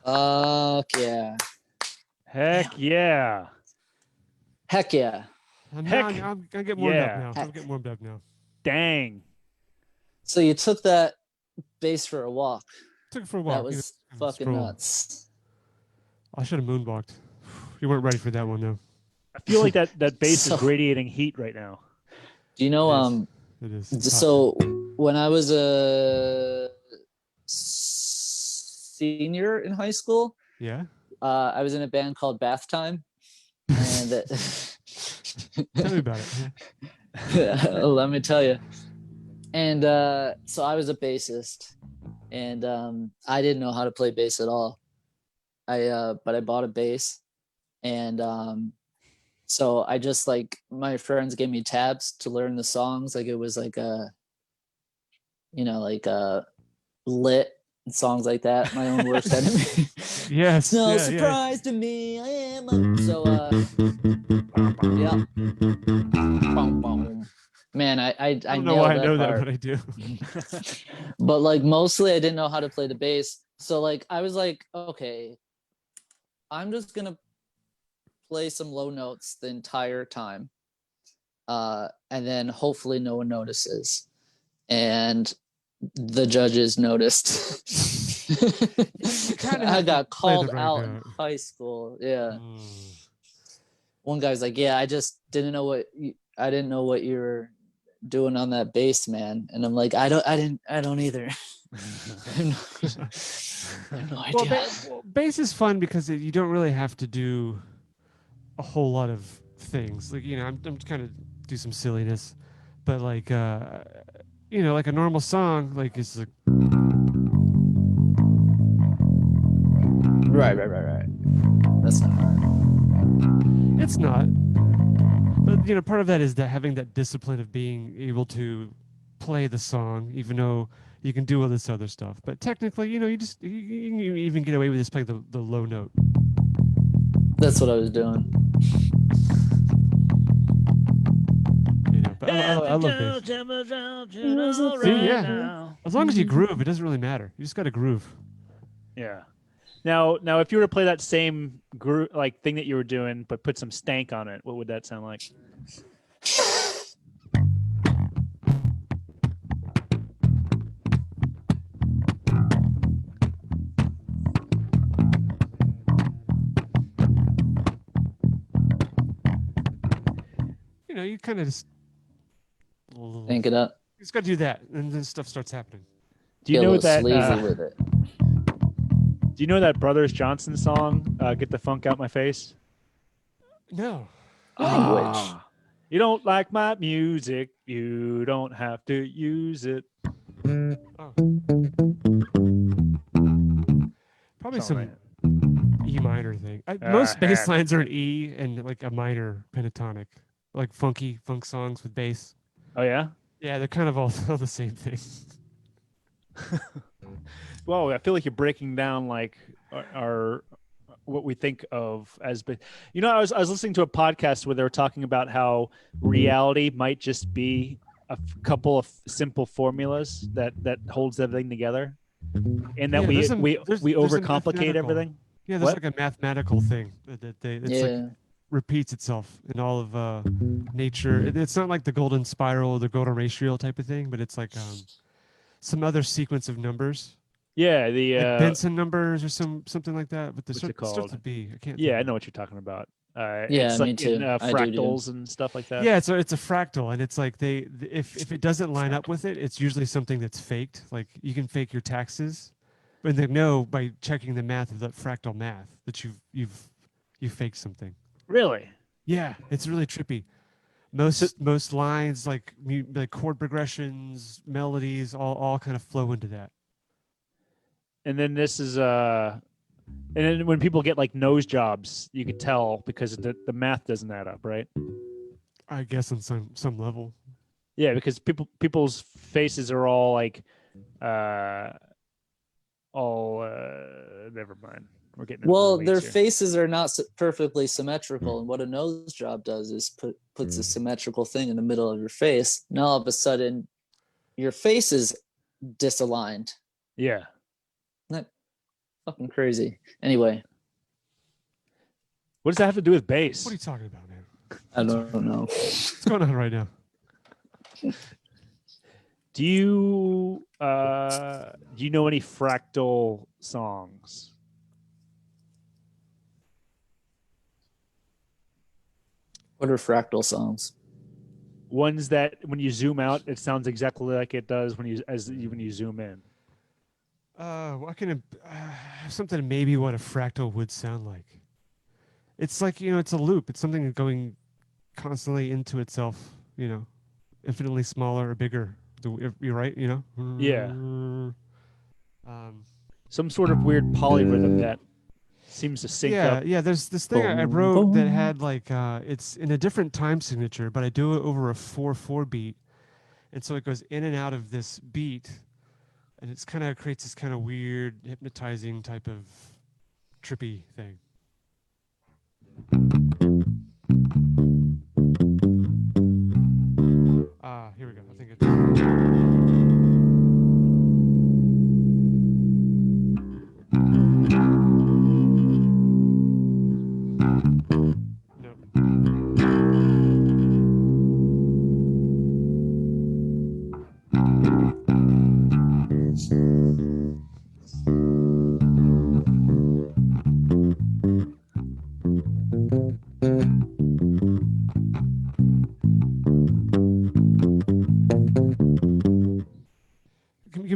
Fuck yeah. Heck yeah. Heck yeah. I'm Heck, gonna get warmed yeah. up now. I'm getting warmed up now. Dang. So you took that bass for a walk. Took it for a walk. That was fucking stroll. nuts. I should have moonwalked. You weren't ready for that one though. I feel like that bass So- is radiating heat right now. Do you know, It is. It's hot. so when I was a senior in high school, Yeah. I was in a band called Bath Time. And Tell me about it. let me tell you. And so I was a bassist, and I didn't know how to play bass at all. But I bought a bass, and so I just like my friends gave me tabs to learn the songs. Like it was like lit and songs like that. My own worst enemy. Yes. No yeah, surprise to me, I am. So yeah. Boom, boom. Man, I I don't know nailed why I that know part. that, but I do. But like mostly I didn't know how to play the bass. So like I was like, okay, I'm just gonna play some low notes the entire time. And then hopefully no one notices. And the judges noticed. kinda I have to got play the called right out in note. high school. Yeah. Mm. One guy was like, yeah, I just didn't know what I didn't know what you were doing on that bass, man. And I'm like, I don't either. I have no Well, idea. bass is fun because you don't really have to do a whole lot of things. Like, I'm kind of do some silliness, but like, like a normal song, like it's like, Right. That's not hard. it's not. But part of that is that having that discipline of being able to play the song, even though you can do all this other stuff. But technically, you can even get away with just playing the low note. That's what I was doing. But I love bass. See, yeah. As long as you groove, it doesn't really matter. You just got to groove. Yeah. Now, if you were to play that same like thing that you were doing, but put some stank on it, what would that sound like? You kind of just Think it up. You just got to do that, and then stuff starts happening. Do you know that? Sleazy with it. Do you know that Brothers Johnson song, "Get the Funk Out My Face"? No. Language. You don't like my music, you don't have to use it. Oh. Probably some E minor thing. Most bass lines are an E and like a minor pentatonic, like funk songs with bass. Oh yeah. Yeah, they're kind of all the same thing. Well, I feel like you're breaking down like our what we think of as. I was listening to a podcast where they were talking about how reality might just be a couple of simple formulas that holds everything together, and that we overcomplicate everything. Yeah, there's like a mathematical thing it's like repeats itself in all of nature. It's not like the golden spiral or the golden ratio type of thing, but it's like some other sequence of numbers. Yeah, the like Benson numbers or something like that. But what's it called? Starts with B. I can't. Yeah, I know what you're talking about. Yeah, it's like me too. Fractals and stuff like that. Yeah, it's a fractal, and it's like if it doesn't line up with it, it's usually something that's faked. Like you can fake your taxes, but they know by checking the math of that fractal math that you've faked something. Really? Yeah, it's really trippy. Most lines like chord progressions, melodies, all kind of flow into that. And then this is and then when people get like nose jobs, you can tell because the math doesn't add up, right? I guess on some level. Yeah, because people's faces are all like never mind. We're getting their faces are not perfectly symmetrical, and what a nose job does is puts a symmetrical thing in the middle of your face. Now all of a sudden your face is disaligned. Yeah. Isn't that fucking crazy? Anyway, what does that have to do with bass? What are you talking about, man? I don't know. What's going on right now? Do you know any fractal songs? What are fractal songs? Ones that when you zoom out, it sounds exactly like it does when you zoom in. I can something maybe what a fractal would sound like. It's like it's a loop. It's something going constantly into itself. Infinitely smaller or bigger. You're right. Yeah. Some sort of weird polyrhythm that seems to sync up. Yeah. There's this thing I wrote that had like it's in a different time signature, but I do it over a 4/4 beat, and so it goes in and out of this beat, and it's kind of creates this kind of weird hypnotizing type of trippy thing. Here we go. I think it's.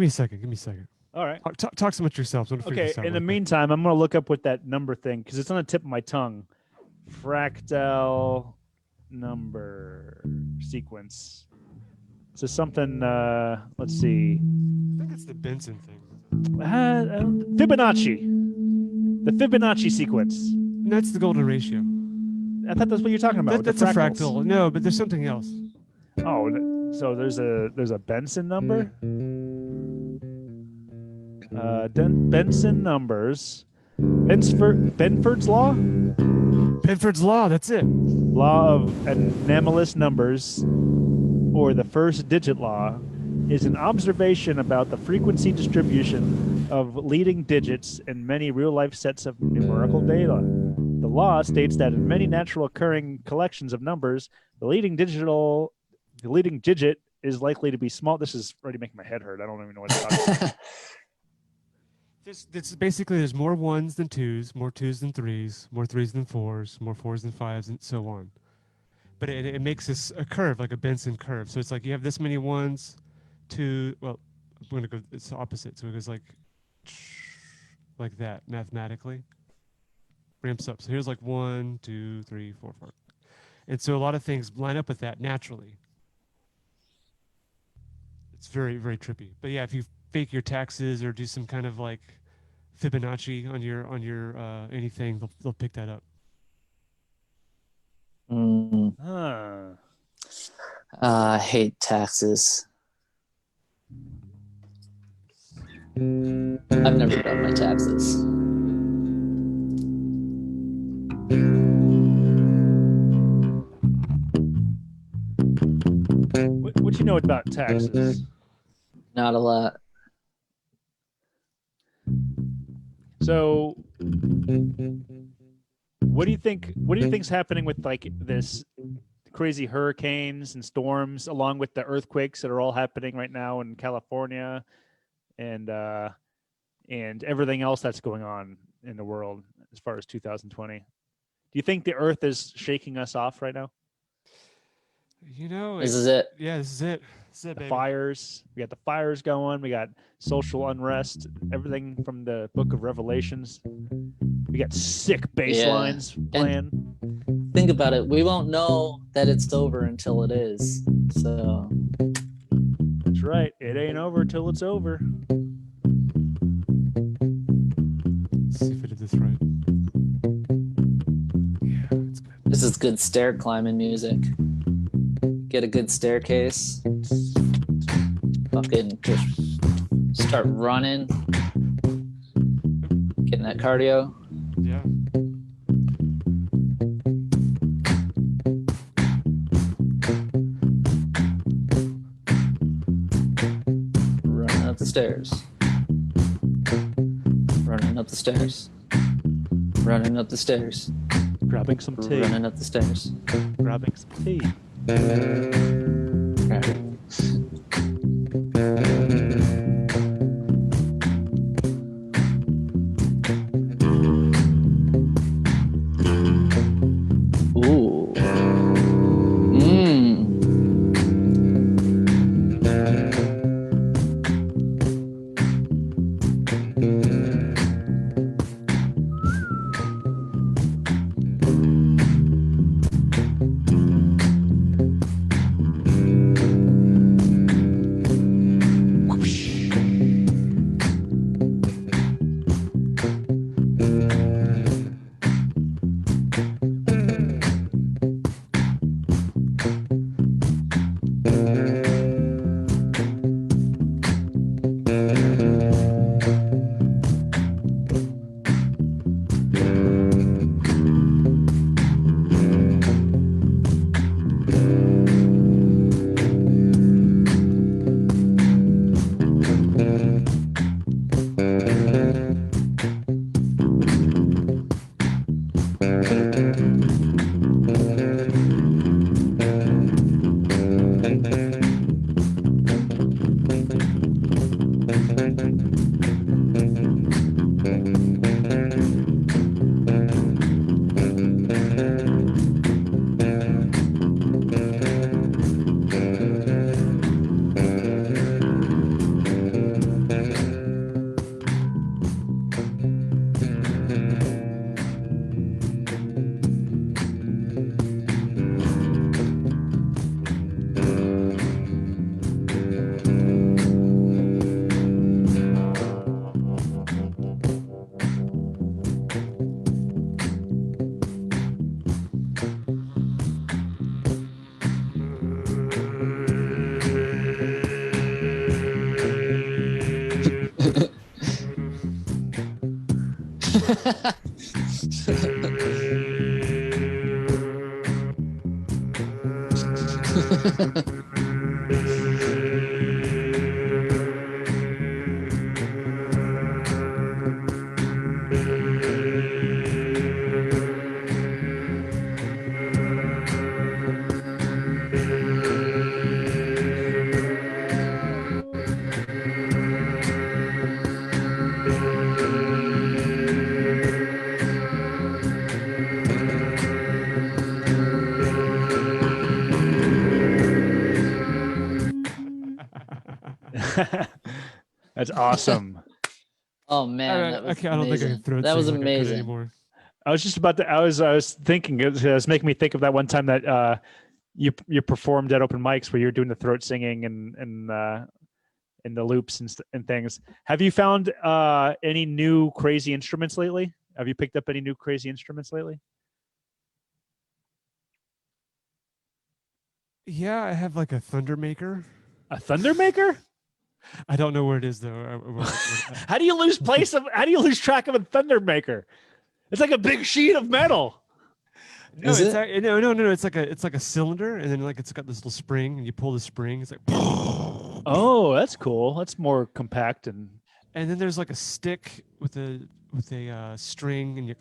me a second. Give me a second. All right. Talk so much yourself. So I'm gonna figure Okay. this out In the real quick. meantime, I'm going to look up what that number thing, because it's on the tip of my tongue. Fractal number sequence. So something, let's see. I think it's the Benson thing. Fibonacci. The Fibonacci sequence. And that's the golden ratio. I thought that's what you're talking about. That's with a the fractals. fractal. No, but there's something else. Oh, so there's a Benson number. Benson numbers. Benford's law. Benford's law. That's it. Law of anomalous numbers, or the first digit law, is an observation about the frequency distribution of leading digits in many real-life sets of numerical data. The law states that in many natural occurring collections of numbers, the leading digit is likely to be small. This is already making my head hurt. I don't even know what to talk about. This basically there's more ones than twos, more twos than threes, more threes than fours, more fours than fives, and so on. But it makes this a curve, like a Benson curve. So it's like you have this many ones, two. Well, I'm gonna go. It's the opposite. So it goes like that mathematically. Ramps up. So here's like 1, 2, 3, 4, 5. And so a lot of things line up with that naturally. It's very, very trippy. But yeah, if you fake your taxes or do some kind of like Fibonacci on your anything, they'll pick that up. I hate taxes. I've never done my taxes. What you know about taxes? Not a lot. So, what do you think? What do you think's happening with like this crazy hurricanes and storms, along with the earthquakes that are all happening right now in California, and everything else that's going on in the world as far as 2020? Do you think the Earth is shaking us off right now? You know, This is it. Yeah, this is it. This is it, The baby. fires. We got the fires going. We got social unrest. Everything from the Book of Revelations. We got sick bass Yeah. lines playing. Think about it. We won't know that it's over until it is. So That's right. It ain't over till it's over. Let's see if I did this right. Yeah, it's good. this is good stair climbing music. Get a good staircase. Fucking just start running. Getting that cardio. Yeah. Running up the stairs. Running up the stairs. Running up the stairs. Grabbing some tea. Running up the stairs. Grabbing some tea. Ooh. Mmm. That's awesome. Oh man, that was I don't think I can amazing. throat That sing was like I could amazing. anymore. I was just about to. I was thinking. It was making me think of that one time that you performed at open mics where you're doing the throat singing and the loops and things. Have you found any new crazy instruments lately? Have you picked up any new crazy instruments lately? Yeah, I have like a thunder maker. A thunder maker? I don't know where it is though. How do you lose place of? How do you lose track of a thunder maker? It's like a big sheet of metal. No, Is it's it? no. It's like a cylinder, and then like it's got this little spring, and you pull the spring. It's like, Oh, that's cool. That's more compact and. and then there's like a stick with a string, and you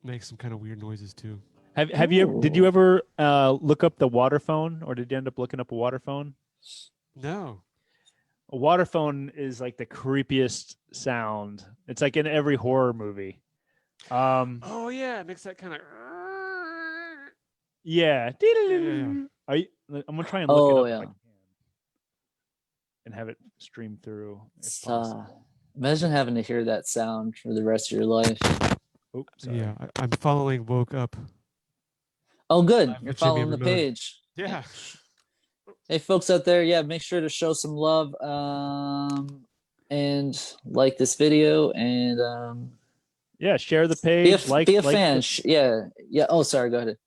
make some kind of weird noises too. Have you? Did you Ooh. ever look up the water phone, or did you end up looking up a water phone? No. A water phone is like the creepiest sound. It's like in every horror movie. Oh yeah, it makes that kind of. Yeah. Yeah. Are you, I'm gonna try and look it Oh up if I yeah. can and have it stream through if It's, possible. imagine having to hear that sound for the rest of your life. Oh, sorry. Yeah, I'm following Woke Up. Oh, good. Live You're with Jimmy following and the Ramon. page. Yeah. Hey, folks out there, yeah, make sure to show some love and like this video and Yeah, share the be a page, be a like fan. the, Yeah, yeah. Oh, sorry. Go ahead.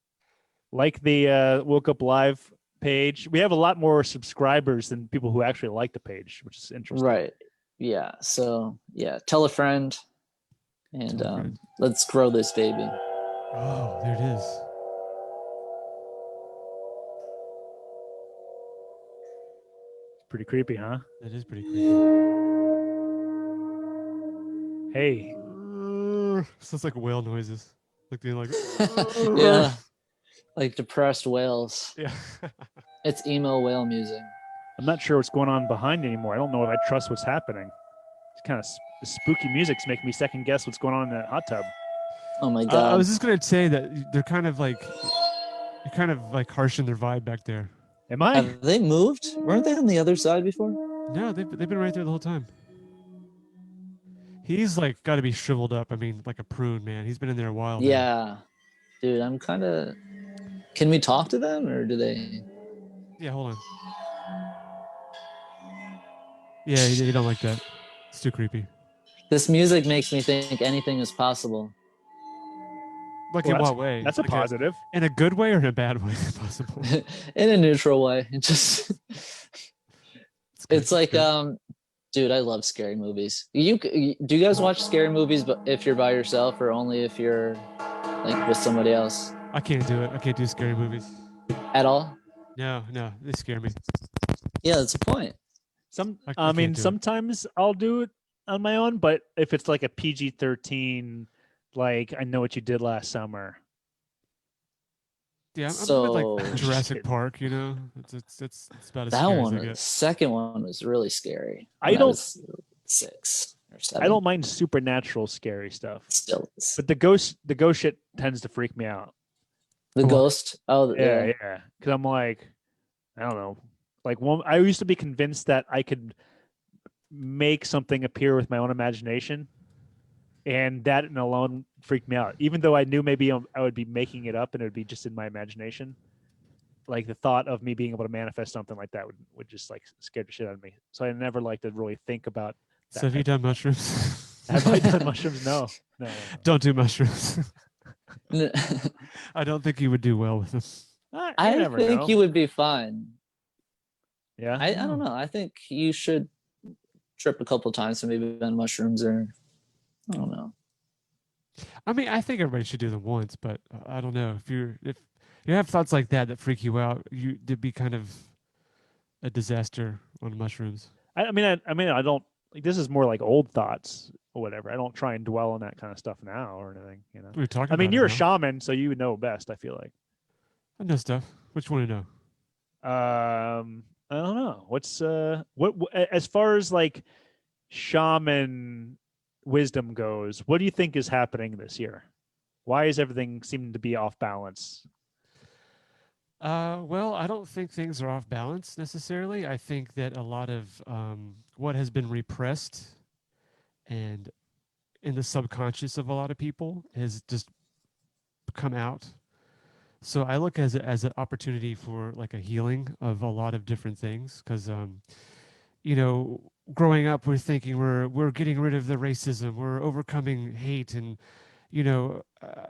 like the Woke Up Live page. We have a lot more subscribers than people who actually like the page, which is interesting. Right. Yeah. So yeah, tell a friend, and Tell a friend. let's grow this baby. Oh, there it is. Pretty creepy, huh? That is pretty creepy. Hey, Sounds like whale noises. Like they're like. Yeah, like depressed whales. Yeah. It's emo whale music. I'm not sure what's going on behind anymore. I don't know if I trust what's happening. It's kind of the spooky music's making me second guess what's going on in that hot tub. Oh my I god. was just gonna say that they're kind of like you're kind of like harshing their vibe back there. Am I? Have they moved? Weren't they on the other side before? No, they've been right there the whole time. He's like got to be shriveled up. I mean, like a prune, man. He's been in there a while. Now. Yeah, dude. I'm kind of. Can we talk to them or do they? Yeah, hold on. Yeah, you don't like that. It's too creepy. This music makes me think anything is possible. Like Well, in what way? That's a Like positive. in a good way or in a bad way? Possible. In a neutral way. It just. It's like dude, I love scary movies. Do you guys watch scary movies but if you're by yourself or only if you're like with somebody else I can't do it. I can't do scary movies. at all? No, they scare me. Yeah, that's the point. I mean, can't do it. sometimes I'll do it on my own, but if it's like a PG-13, like I Know What You Did Last Summer. Yeah, I'm So good, like Jurassic Park. You know, it's about as that scary one, as I the get. second one was really scary. I when don't- was 6 or 7. I don't mind supernatural scary stuff, Still, but the ghost shit tends to freak me out. the Come on. ghost. Oh Yeah, yeah. yeah. Because I'm like, I don't know. Like I used to be convinced that I could make something appear with my own imagination, and that alone freaked me out. Even though I knew maybe I would be making it up and it would be just in my imagination. Like the thought of me being able to manifest something like that would just like scare the shit out of me. So I never like to really think about. So have you done mushrooms? Have I done mushrooms? No. Don't do mushrooms. N- I don't think you would do well with them. You I never think know. you would be fine. Yeah. I don't know. I think you should trip a couple times and maybe on mushrooms or I don't know. I mean, I think everybody should do them once, but I don't know if You have thoughts like that freak you out. You'd be kind of a disaster on mushrooms. I don't like this is more like old thoughts or whatever. I don't try and dwell on that kind of stuff now or anything, you know. We're talking I mean, about it you're a now. shaman, so you would know best, I feel like. I know stuff. What you want to know? I don't know. What's as far as like shaman wisdom goes, what do you think is happening this year? Why is everything seeming to be off balance? Well, I don't think things are off balance necessarily. I think that a lot of what has been repressed and in the subconscious of a lot of people has just come out. So I look as an opportunity for like a healing of a lot of different things because you know, growing up we're thinking we're getting rid of the racism, we're overcoming hate, and you know,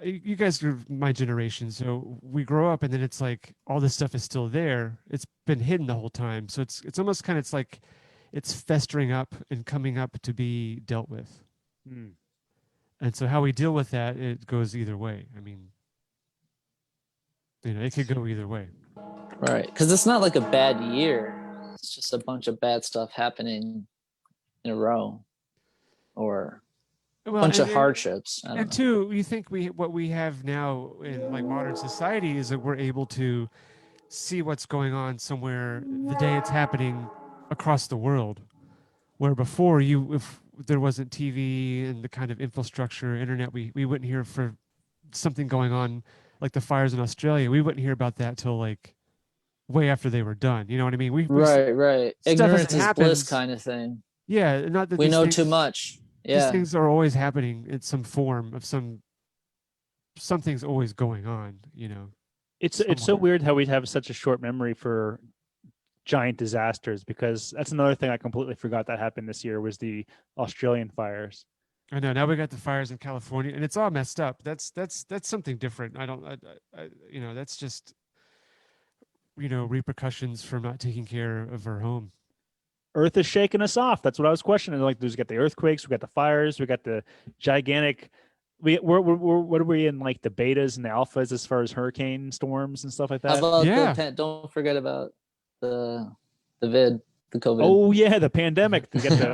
you guys are my generation, so we grow up and then it's like all this stuff is still there. It's been hidden the whole time, so it's almost kind of it's like it's festering up and coming up to be dealt with. Hmm. And so how we deal with that, it goes either way. I mean, you know, it could go either way. Right. Because it's not like a bad year. It's just a bunch of bad stuff happening in a row or a Well, bunch of hardships. I don't and know. two, you think what we have now in like modern society is that we're able to see what's going on somewhere the day it's happening across the world. Where before you, if there wasn't TV and the kind of infrastructure, internet, we wouldn't hear for something going on like the fires in Australia. We wouldn't hear about that till like way after they were done. You know what I mean? We Right, right. stuff as it Ignorance is bliss happens. kind of thing. Yeah, not that We know too much. these Yeah. things are always happening in some form of something's always going on. You know, It's so somewhere. weird how we have such a short memory for giant disasters because that's another thing I completely forgot that happened this year was the Australian fires. I know. Now we got the fires in California, and it's all messed up. That's something different. You know, that's just you know repercussions from not taking care of our home. Earth is shaking us off. That's what I was questioning. Like, there's got the earthquakes, we got the fires, we got the gigantic. What are we in like the betas and the alphas as far as hurricane storms and stuff like How that? about Yeah. don't forget about the the COVID. Oh yeah, the pandemic.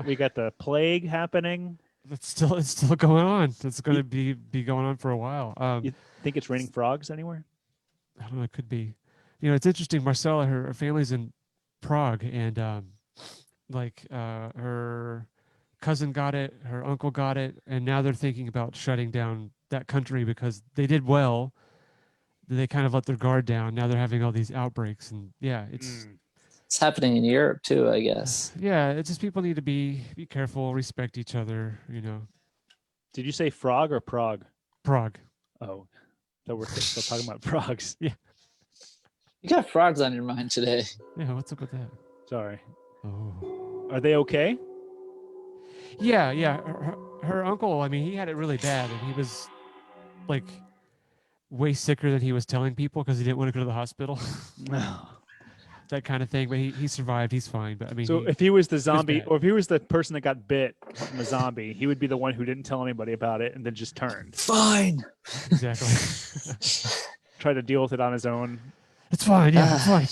We got the plague happening. It's still going on. It's going to be going on for a while. You think it's raining frogs anywhere? I don't know. It could be. You know, it's interesting. Marcella, her family's in Prague, and her cousin got it, her uncle got it, and now they're thinking about shutting down that country because they did well. They kind of let their guard down. Now they're having all these outbreaks, and yeah, It's happening in Europe too, I guess. yeah, it's just people need to be careful, respect each other. You know, Did you say frog or Prague? Prague. Oh, so we're still talking about frogs. Yeah, You got frogs on your mind today. yeah. What's up with that? Sorry. Oh, Are they okay? yeah, yeah. Her uncle. I mean, he had it really bad, and he was like way sicker than he was telling people because he didn't want to go to the hospital. No. That kind of thing. But he survived. He's fine. But I mean, So if he was the zombie, bad. or if he was the person that got bit from a zombie, he would be the one who didn't tell anybody about it and then just turned. Fine. Exactly. Try to deal with it on his own. It's fine. Yeah, it's fine.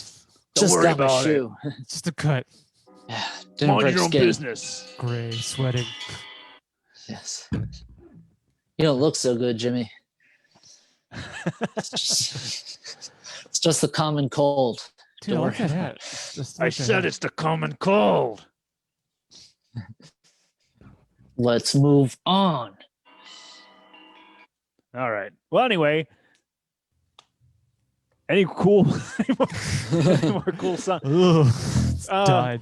Just worry got my about it. shoe. It's just a cut. Yeah. Didn't Mind break your own skin. business. Gray, sweating. Yes. You don't look so good, Jimmy. It's just the common cold. Dude, Don't look worry at about that. Just I look at said that. it's the common cold. Let's move on. All right. Well, anyway, any more cool song? Ugh, it's died.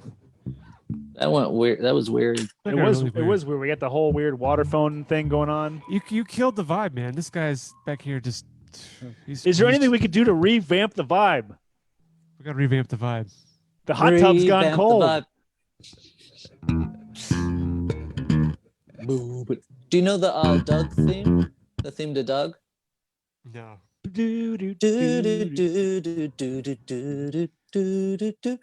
That went weird. That was weird. That It got was really weird. weird. We got the whole weird water phone thing going on. You killed the vibe, man. This guy's back here just. Is there anything we could do to revamp the vibe? We got to revamp the vibe. The hot tub's gone Revamp the cold. vibe. Do you know the Doug theme? The theme to Doug? No. Do, do, Do, do, do, do. do, do, do, do, do, do, do, do.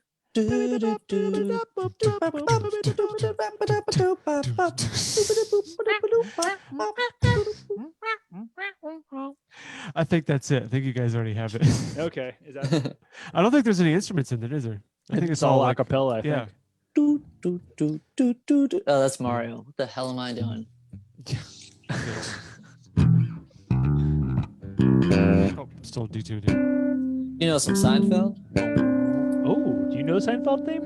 I think that's it. I think you guys already have it. Okay, is that I don't think there's any instruments in it, is there? I think it's all like, acapella? I yeah. think. Oh, that's Mario. What the hell am I doing? Oh, still detuned here. You know some Seinfeld? Oh, do you know Seinfeld theme?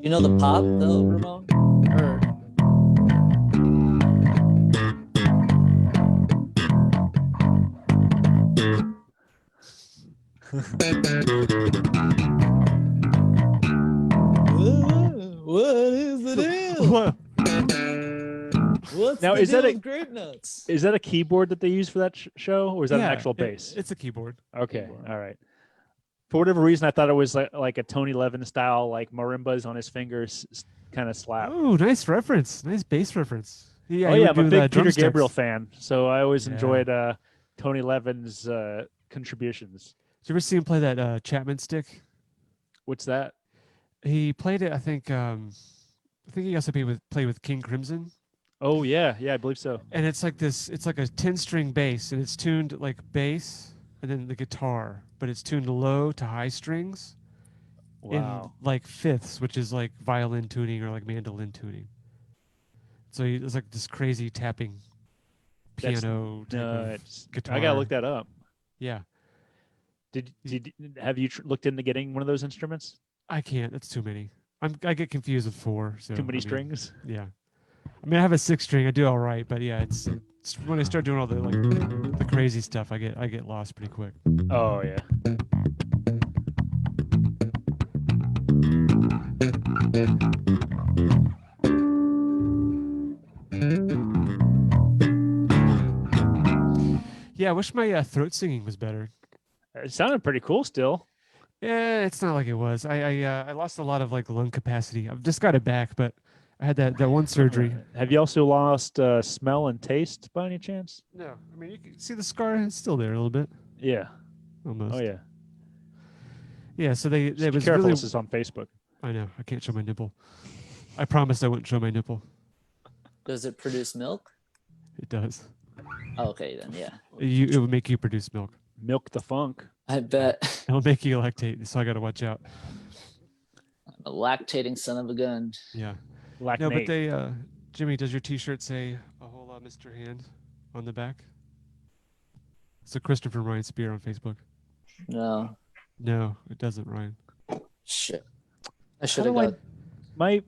You know the pop though, Ramon? Or what is the deal? What? What's Now, the is that deal a- with grape nuts? Is that a keyboard that they use for that show, or is that an actual bass? It's a keyboard. Okay, Keyboard. all right. For whatever reason, I thought it was like a Tony Levin style, like marimbas on his fingers kind of slap. Oh, nice reference. Nice bass reference. Yeah, Oh he yeah, would I'm a do, big Peter drumsticks. Gabriel fan, so I always Yeah. enjoyed Tony Levin's contributions. Did you ever see him play that Chapman stick? What's that? He played it. I think he also played with King Crimson. Oh yeah, I believe so. And it's like this. It's like a 10-string bass, and it's tuned like bass, and then the guitar, but it's tuned low to high strings Wow. in like fifths, which is like violin tuning or like mandolin tuning. So it's like this crazy tapping That's piano type of Nuts. guitar. I gotta look that up. Yeah, Have you looked into getting one of those instruments? I can't. That's too many. I get confused with 4. So Too many I mean, strings. Yeah, I mean I have a 6-string. I do all right, but yeah, it's when I start doing all the crazy stuff, I get lost pretty quick. Oh yeah. Yeah, I wish my throat singing was better. It sounded pretty cool still. Yeah, it's not like it was. I lost a lot of like lung capacity. I've just got it back, but I had that one surgery. Have you also lost smell and taste by any chance? No, I mean you can see the scar. It's still there a little bit, Yeah. almost. Oh yeah. Yeah. So they Just be was careful. really. This is on Facebook. I know. I can't show my nipple. I promised I wouldn't show my nipple. Does it produce milk? It does. Oh, okay, then yeah. It would make you produce milk. Milk the funk. I bet. It'll make you lactate. So I got to watch out. I'm a lactating son of a gun. Yeah. Lacnate. No, but they. Jimmy, does your T-shirt say "A whole lot, Mr. Hand" on the back? It's a Christopher Ryan Spear on Facebook. No. No, it doesn't, Ryan. Shit. I should How have do got.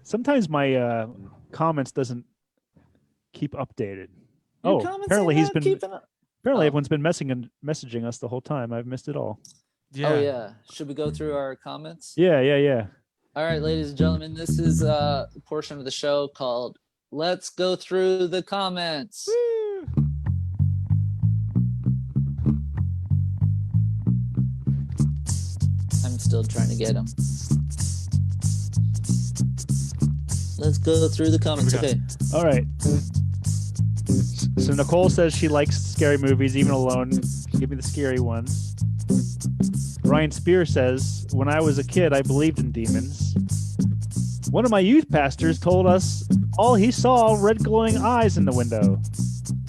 Sometimes my comments doesn't keep updated. Your Oh, comments apparently ain't he's not been keeping up. apparently Oh. everyone's been messaging us the whole time. I've missed it all. Yeah. Oh yeah. Should we go through our comments? Yeah. All right, ladies and gentlemen, this is a portion of the show called "Let's Go Through the Comments." Woo! I'm still trying to get them. Let's go through the comments. What we Okay. All right. So Nicole says she likes scary movies, even alone. Give me the scary ones. Ryan Spear says, when I was a kid, I believed in demons. One of my youth pastors told us all he saw red glowing eyes in the window.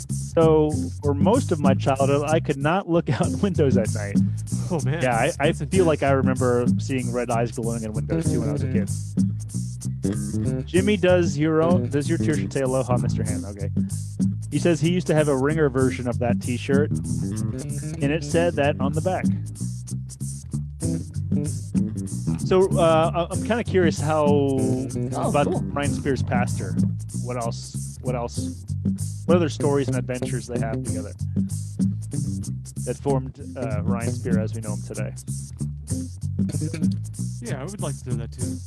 So for most of my childhood, I could not look out windows at night. Oh man. Yeah, I That's feel like I intense. remember seeing red eyes glowing in windows too when I was a kid. Jimmy, does your t-shirt say aloha, Mr. Hand? Okay. He says he used to have a ringer version of that t-shirt, and it said that on the back. So I'm kind of curious how about cool. Ryan Spear's pastor. What else? What other stories and adventures they have together that formed Ryan Spear as we know him today? Yeah, I would like to know that too.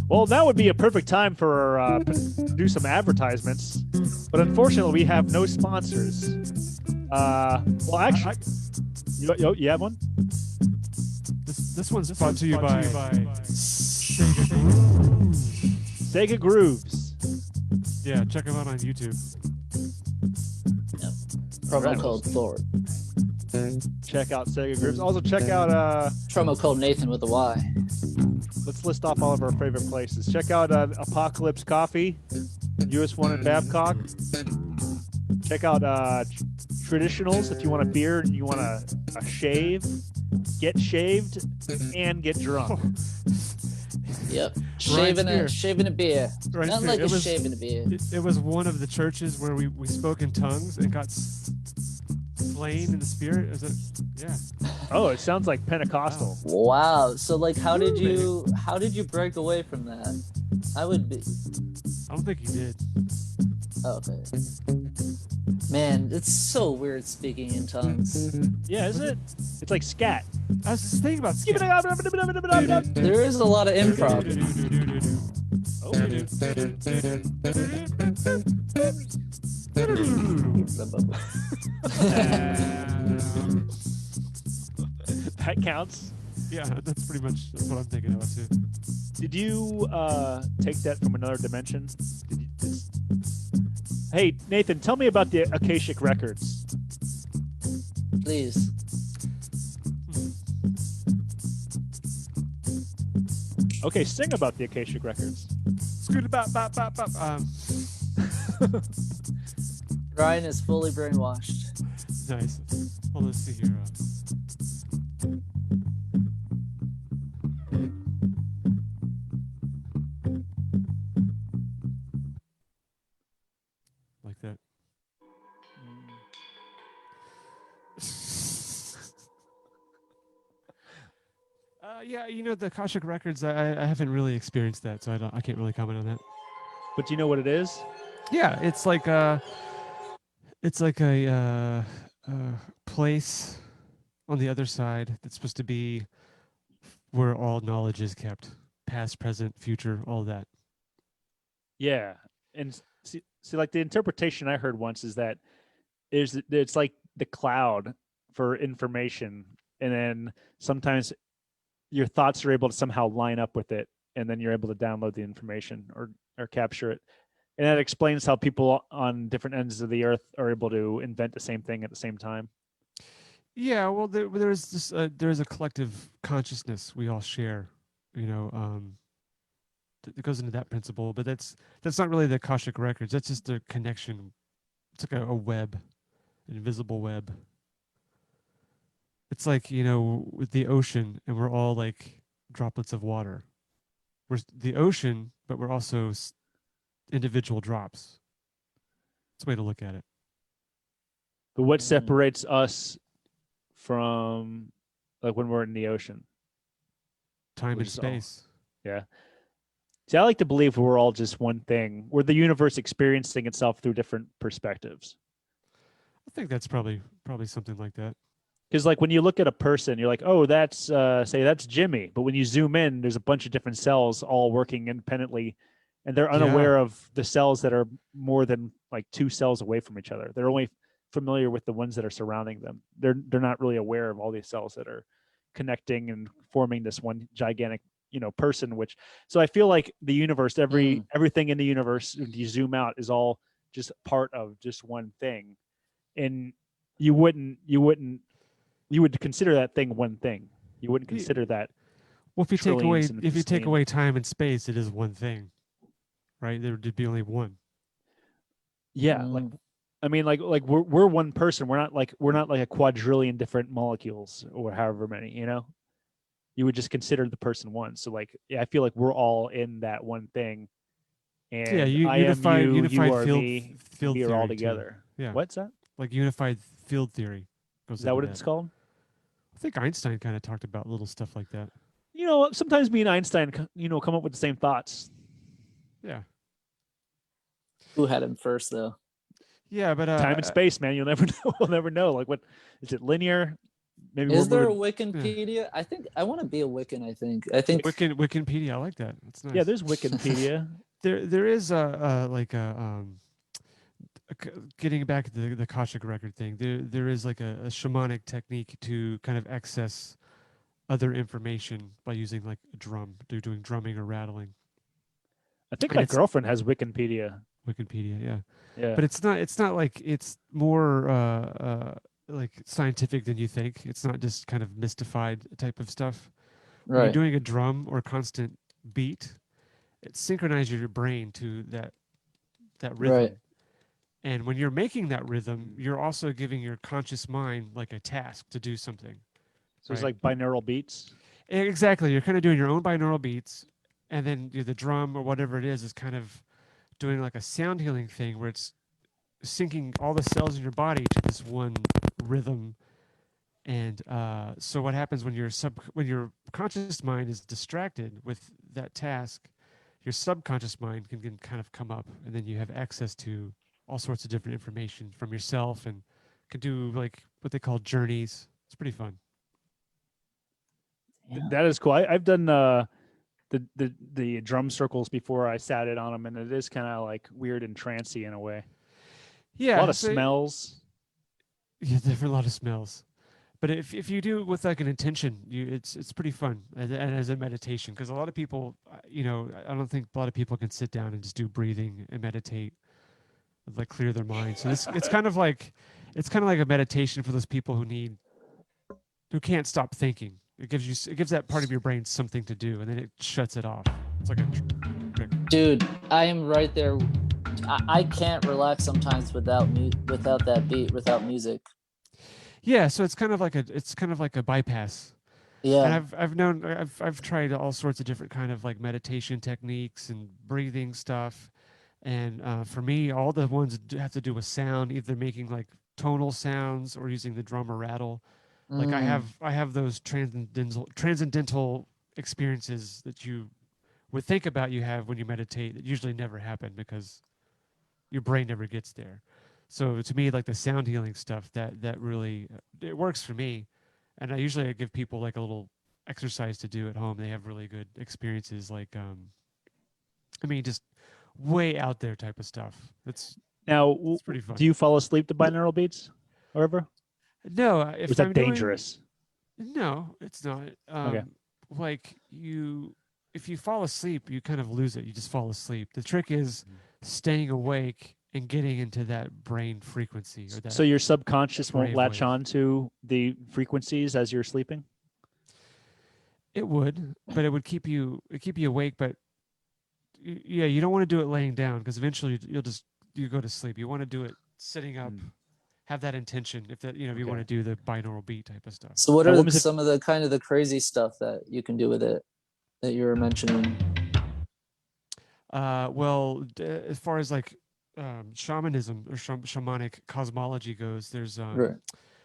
Well, that would be a perfect time for do some advertisements, but unfortunately, we have no sponsors. Well, actually, you have one? This one's brought to you by Sega Grooves. Yeah, check them out on YouTube. Promo Right. code Thorpe. check out Sega groups. Also check out Promo code Nathan with a Y. let's list off all of our favorite places. Check out Apocalypse Coffee, US One in Babcock. Check out Traditionals if you want a beer and you want a shave. Get shaved and get drunk. Yep. Shaving a beer. Ryan's Nothing beer. like It a was- shaving a beer. It was one of the churches where we spoke in tongues and got slain in the spirit. Is it? Yeah. Oh, it sounds like Pentecostal. Wow. So like how did you break away from that? I would be I don't think he did. oh, okay. Man, it's so weird speaking in tongues. Yeah, isn't it? It's like scat. I was just thinking about There is a lot of improv. That counts. Yeah, that's pretty much what I'm thinking about too. Did you take that from another dimension? Hey, Nathan, tell me about the Akashic Records. Please. Okay, sing about the Akashic Records. Scooter bop bop bop bop. Ryan is fully brainwashed. Nice. Well, let's see here. Like that. Yeah, you know the Akashic Records. I haven't really experienced that, so I can't really comment on that. But do you know what it is? Yeah, it's like a place on the other side that's supposed to be where all knowledge is kept, past, present, future, all that. Yeah, and see, like the interpretation I heard once is that it's like the cloud for information, and then sometimes your thoughts are able to somehow line up with it, and then you're able to download the information or capture it. And that explains how people on different ends of the earth are able to invent the same thing at the same time. Yeah, well, there's a collective consciousness we all share, you know, that goes into that principle. But that's not really the Akashic Records. That's just a connection. It's like a web, an invisible web. It's like, you know, with the ocean, and we're all like droplets of water. We're the ocean, but we're also individual drops. That's a way to look at it. But what separates us from like when we're in the ocean? Time and Which is all- space. Yeah. See, I like to believe we're all just one thing. We're the universe experiencing itself through different perspectives. I think that's probably something like that. Because like when you look at a person, you're like, oh, that's say that's Jimmy. But when you zoom in, there's a bunch of different cells all working independently, and they're unaware of the cells that are more than like 2 cells away from each other. They're only familiar with the ones that are surrounding them. They're not really aware of all these cells that are connecting and forming this one gigantic, you know, person. Which so I feel like the universe, everything in the universe, if you zoom out, is all just part of just one thing, and you would consider that thing one thing. You wouldn't consider that. Well, if you take away trillions time and space, it is one thing, right? There would be only one. Yeah, like I mean, like we're one person. We're not like a quadrillion different molecules or however many. You know, you would just consider the person one. So like, yeah, I feel like we're all in that one thing. And Yeah, I am you, unified you are field me. field We are theory all too. together. Yeah, What's that? like unified field theory. Goes Is that into what it's called? I think Einstein kind of talked about little stuff like that. You know, sometimes me and Einstein, come up with the same thoughts. Yeah. Who had him first though? Yeah, but Time and space, man. You'll never know. We'll never know. Like, what is it? Linear? Maybe. Is there a Wikipedia? I think I want to be a Wiccan. I think Wikipedia. I like that. That's nice. Yeah, there's Wikipedia. there is getting back to the Akashic record thing. There is like a shamanic technique to kind of access other information by using like a drum. They're doing drumming or rattling. I think my girlfriend has Wikipedia. Wikipedia, yeah. Yeah. But it's not like, it's more like scientific than you think. It's not just kind of mystified type of stuff. When you're Right. doing a drum or constant beat, it synchronizes your brain to that Right. rhythm. And when you're making that rhythm, you're also giving your conscious mind like a task to do something, So it's right? like binaural beats. Exactly. You're kind of doing your own binaural beats, and then the drum or whatever it is kind of doing like a sound healing thing where it's syncing all the cells in your body to this one rhythm. And so what happens when your conscious mind is distracted with that task, your subconscious mind can kind of come up, and then you have access to all sorts of different information from yourself, and can do like what they call journeys. It's pretty fun. Yeah. That is cool. I've done the drum circles before. I sat it on them, and it is kind of like weird and trancy in a way. A lot Yeah, of so smells. yeah, there are a lot of smells. But if you do it with like an intention, it's pretty fun and as a meditation, because a lot of people, I don't think a lot of people can sit down and just do breathing and meditate, like clear their mind. So this it's kind of like a meditation for those people who can't stop thinking. It gives that part of your brain something to do, and then it shuts it off. It's like a trick. Dude, I am right there. I can't relax sometimes without that beat, without music. Yeah, so it's kind of like a bypass. And Yeah. I've tried all sorts of different kind of like meditation techniques and breathing stuff. And for me, all the ones have to do with sound, either making like tonal sounds or using the drum or rattle. Like Mm. I have those transcendental experiences that you would think about you have when you meditate that usually never happen because your brain never gets there. So to me, like the sound healing stuff, that really it works for me. And I give people like a little exercise to do at home. They have really good experiences. Like, I mean, just way out there type of stuff. Now, It's pretty do fun. you fall asleep to binaural beats, or ever? No, Or is if that I'm doing dangerous? no, it's not. Okay. Like if you fall asleep, you kind of lose it. You just fall asleep. The trick is staying awake and getting into that brain frequency or So that your subconscious won't brave latch wave. on to the frequencies as you're sleeping? It would, but it keep you awake. But yeah, you don't want to do it laying down because eventually you go to sleep. You want to do it sitting up, Mm. have that intention. If you want Okay. to do the binaural beat type of stuff. So what Now, what are was it? some of the kind of the crazy stuff that you can do with it that you were mentioning? Well, as far as like shamanism or shamanic cosmology goes, there's Right.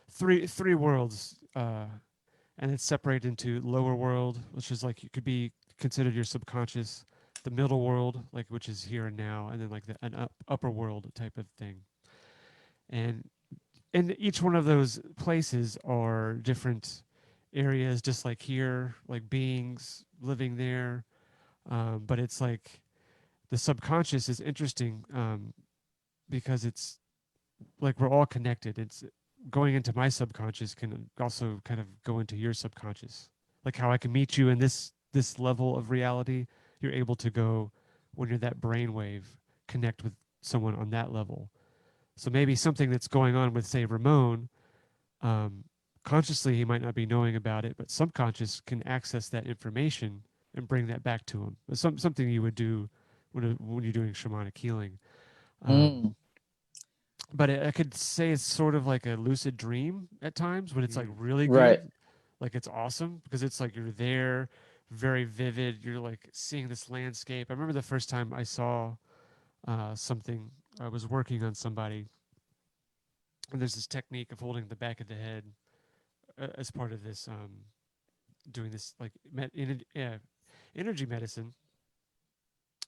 three worlds, and it's separated into lower world, which is like you could be considered your subconscious, the middle world, like which is here and now, and then like upper world type of thing. And each one of those places are different areas, just like here, like beings living there. But it's like the subconscious is interesting because it's like we're all connected. It's going into my subconscious can also kind of go into your subconscious. Like how I can meet you in this level of reality, you're able to go when you're that brainwave connect with someone on that level. So maybe something that's going on with say Ramon, um, consciously he might not be knowing about it, but subconscious can access that information and bring that back to him. It's something you would do when you're doing shamanic healing. Um, Mm. but I could say it's sort of like a lucid dream at times when it's like Mm. really Right. good, like it's awesome because it's like you're there, very vivid. You're like seeing this landscape. I remember the first time I saw something. I was working on somebody, and there's this technique of holding the back of the head as part of this, doing this like energy medicine.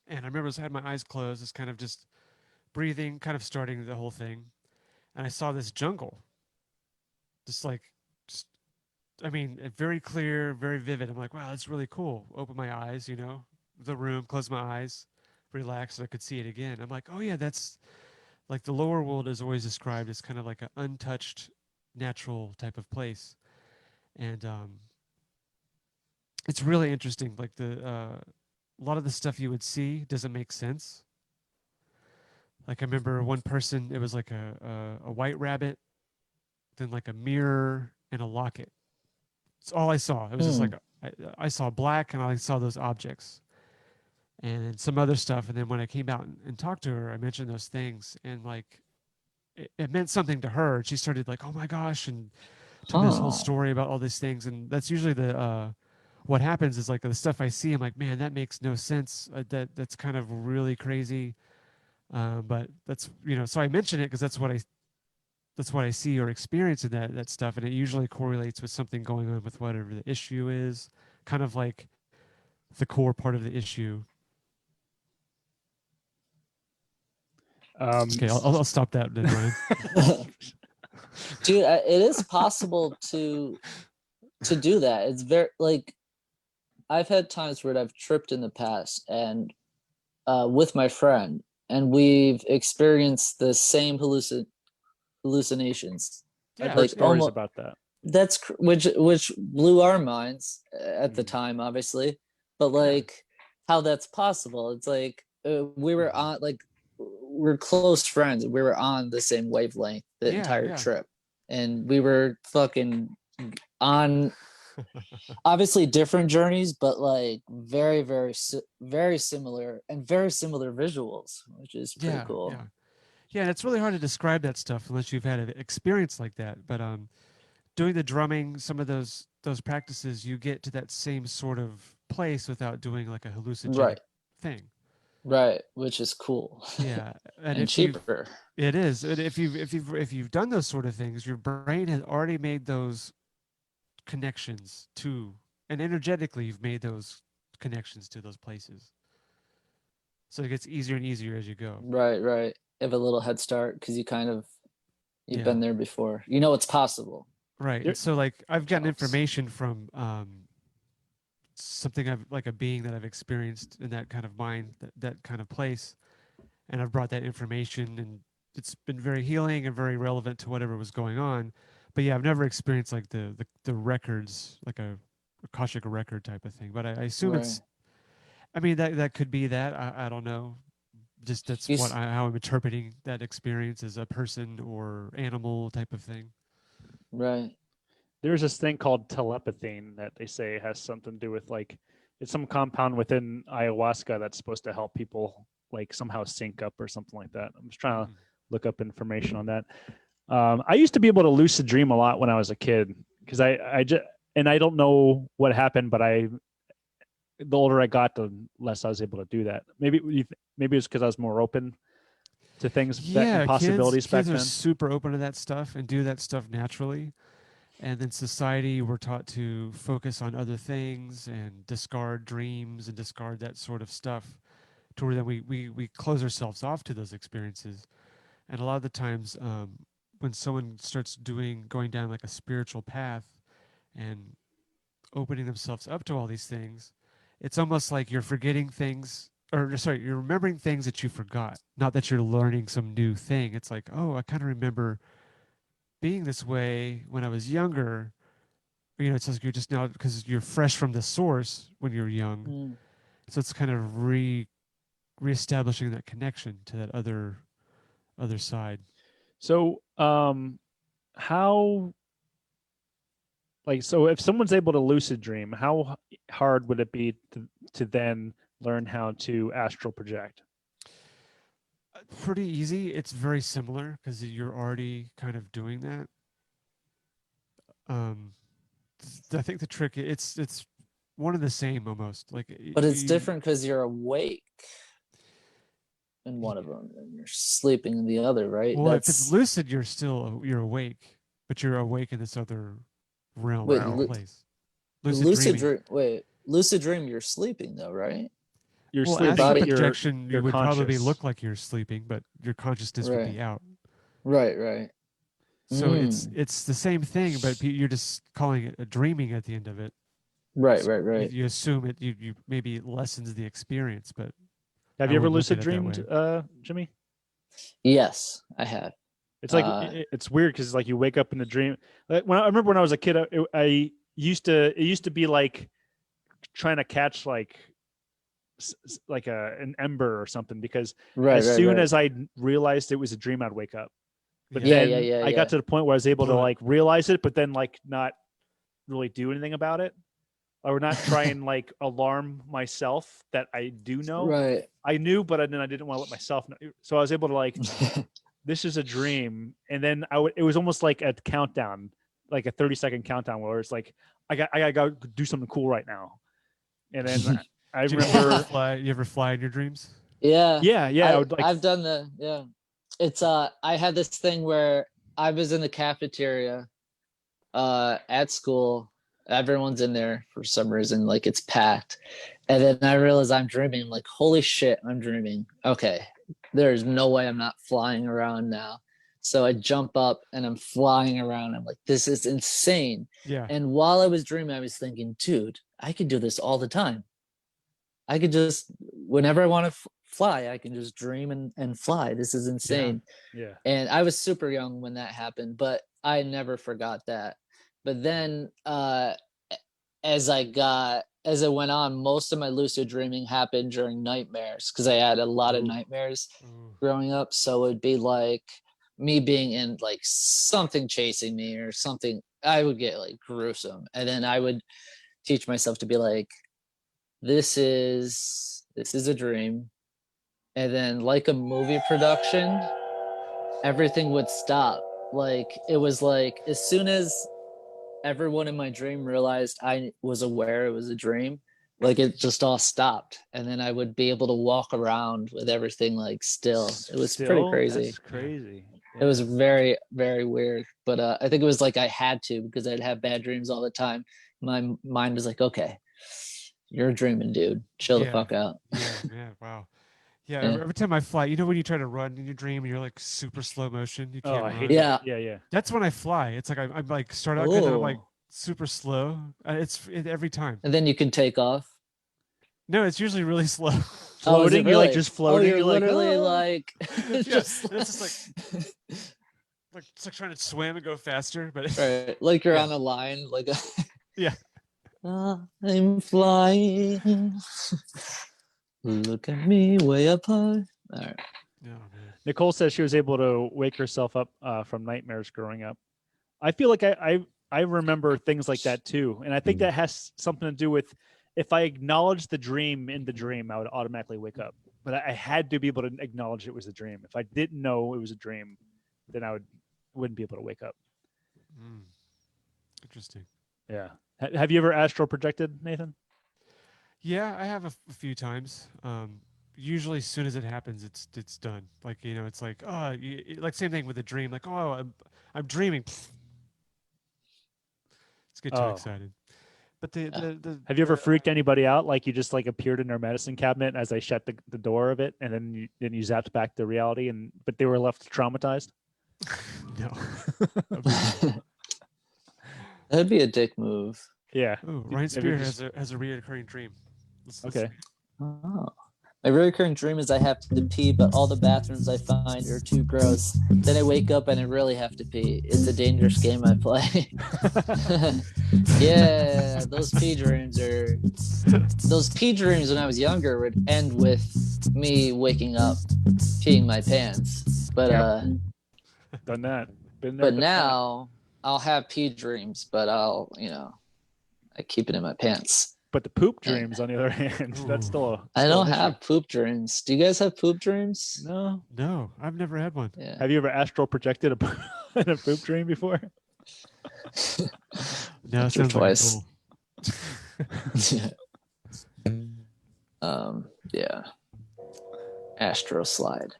And I remember I had my eyes closed, just kind of just breathing, kind of starting the whole thing, and I saw this jungle, just like just I mean, very clear, very vivid. I'm like, wow, that's really cool. Open my eyes, the room, close my eyes, relax, so I could see it again. I'm like, oh yeah, that's like the lower world is always described as kind of like an untouched, natural type of place, and it's really interesting. Like a lot of the stuff you would see doesn't make sense. Like I remember one person, it was like a white rabbit then like a mirror and a locket. It's all I saw. It was just like I saw black, and I saw those objects and some other stuff. And then when I came out and talked to her, I mentioned those things, and like it meant something to her. She started like, "Oh my gosh," and told me this whole story about all these things. And that's usually the what happens is like the stuff I see, I'm like, man, that makes no sense. That's kind of really crazy. But that's, so I mention it because that's what I see or experience in that stuff, and it usually correlates with something going on with whatever the issue is, kind of like the core part of the issue. Okay, I'll stop that then, Ryan. Dude, it is possible to do that. It's very like I've had times where I've tripped in the past and with my friend, and we've experienced the same hallucinations. I've Yeah, heard like stories almost about that. that's which blew our minds at the Mhm. time, obviously, but Yeah. like how that's possible. It's like we were on like we're close friends. We were on the same wavelength the entire Yeah. trip, and we were fucking on obviously different journeys, but like very very similar and very similar visuals, which is pretty Yeah, cool. yeah. Yeah, and it's really hard to describe that stuff unless you've had an experience like that. But doing the drumming, some of those practices, you get to that same sort of place without doing like a hallucinogenic Right, thing. right, which is cool. Yeah, and And if you've cheaper. it is, and if you've done those sort of things, your brain has already made those connections to, and energetically you've made those connections to those places. So it gets easier and easier as you go. Right, right. You have a little head start because you've Yeah. been there before. You know it's possible. Right. And There- so like I've Which gotten helps. information from something I've like a being that I've experienced in that kind of mind, that kind of place. And I've brought that information, and it's been very healing and very relevant to whatever was going on. But yeah, I've never experienced like the records, like a Akashic record type of thing. But I assume Right. it's, I mean, that could be that. I don't know. Just that's You, how I'm interpreting that experience as a person or animal type of thing. right. There's this thing called telepathy that they say has something to do with like it's some compound within ayahuasca that's supposed to help people like somehow sync up or something like that. I'm just trying to Mm. look up information on that. I used to be able to lucid dream a lot when I was a kid because I just and I don't know what happened, but the older I got, the less I was able to do that. Maybe it's because I was more open to things that and Yeah, kids possibilities back kids are then. super open to that stuff and do that stuff naturally. And then society, we're taught to focus on other things and discard dreams and discard that sort of stuff, to where then we close ourselves off to those experiences. And a lot of the times, when someone starts going down like a spiritual path and opening themselves up to all these things, it's almost like you're forgetting things, or sorry, you're remembering things that you forgot. Not that you're learning some new thing. It's like, oh, I kind of remember being this way when I was younger. It's like you're just now, because you're fresh from the source when you're young. Mm. So it's kind of reestablishing that connection to that other side. So, how like so if someone's able to lucid dream, how hard would it be to then learn how to astral project? Pretty easy. It's very similar because you're already kind of doing that. Um, I think the trick, it's one and the same almost. Like But it's different because you're awake in one of them and you're sleeping in the other, right? well, if it's That's lucid, you're awake, but you're awake in this other realm wait, or place. Lucid lucid dreaming. dream. Wait, lucid dream. You're sleeping though, right? You're Well, sleeping, astral body- but projection, you're you would probably conscious. look like you're sleeping, but your consciousness would Right, be out. right, right. So it's Mm. it's the same thing, but you're just calling it a dreaming at the end of it. Right, So right, you, right. you assume it, you maybe it lessens the experience, but Have I you ever wouldn't look at lucid it that dreamed, way. Jimmy? Yes, I have. It's like Uh, it's weird because like you wake up in a dream. Like I remember when I was a kid, I used to it used to be like trying to catch like an ember or something because right, as right, soon right. as I realized it was a dream, I'd wake up. But Yeah. then Yeah. I got to the point where I was able to Blew it. like realize it, but then like not really do anything about it, or not try and like alarm myself that I do know. Right. I knew, but then I didn't want to let myself know. So I was able to like, this is a dream, and then it was almost like a countdown, like a 30-second countdown, where it's like I gotta go do something cool right now, and then I Do you remember, you ever fly in your dreams? Yeah. I would like, I've done the It's I had this thing where I was in the cafeteria at school. Everyone's in there for some reason, like it's packed. And then I realized I'm dreaming. I'm like, holy shit, I'm dreaming. Okay. There's no way I'm not flying around now. So I jump up and I'm flying around. I'm like, this is insane. Yeah. And while I was dreaming, I was thinking, dude, I could do this all the time. I could just, whenever I want to fly, I can just dream and fly. This is insane. yeah, And I was super young when that happened, but I never forgot that. But then as it went on, most of my lucid dreaming happened during nightmares because I had a lot of Ooh. nightmares Ooh. growing up. So it'd be like me being in like something chasing me or something. I would get like gruesome. And then I would teach myself to be like, this is a dream. And then like a movie production, everything would stop. Like it was like as soon as everyone in my dream realized I was aware it was a dream, like it just all stopped. And then I would be able to walk around with everything like still. It was pretty crazy. That's crazy. It was very, very weird. But I think it was like I had to because I'd have bad dreams all the time. My mind was like, okay, you're dreaming, dude. Chill the Yeah. fuck out. Yeah. Wow. Yeah. Yeah. Every time I fly, you know when you try to run in your dream and you're like super slow motion, you Oh, can't I run. hate Yeah. that. Yeah. That's when I fly. It's like I'm like start out good, and I'm like Oh. super slow. Every time. And then you can take off. No, it's usually really slow. Oh, is it Floating, you're like really? just floating. Oh, you're like, literally "Oh." like Yeah, just and it's just like it's like trying to swim and go faster, but right, like you're Yeah. on a line, like a yeah. I'm flying. Look at me way up high. All right. Oh man. Nicole says she was able to wake herself up from nightmares growing up. I feel like I remember things like that too, and I think that has something to do with if I acknowledged the dream in the dream, I would automatically wake up. But I had to be able to acknowledge it was a dream. If I didn't know it was a dream, then I wouldn't be able to wake up. Interesting. Yeah. Have you ever astral projected, Nathan? Yeah, I have a few times. Usually, as soon as it happens, it's done. Like it's like like same thing with a dream. Like I'm dreaming. Let's get too Oh. excited. But the Have you ever freaked anybody out? Like you just like appeared in their medicine cabinet as they shut the door of it, and then you zapped back to reality, but they were left traumatized. No. That'd be a dick move. Yeah. Oh, Ryan Have you Spear just- has a reoccurring dream. Let's Okay. Oh. My recurring dream is I have to pee, but all the bathrooms I find are too gross. Then I wake up and I really have to pee. It's a dangerous game I play. Yeah, those pee dreams when I was younger would end with me waking up, peeing my pants. But Done that. Been there. but now I'll have pee dreams, but I keep it in my pants. But the poop dreams, on the other hand, that's still. I don't have poop dreams. Do you guys have poop dreams? No. No, I've never had one. Yeah. Have you ever astral projected in a poop dream before? No, Once or sounds twice. like a goal. Yeah. Astro slide.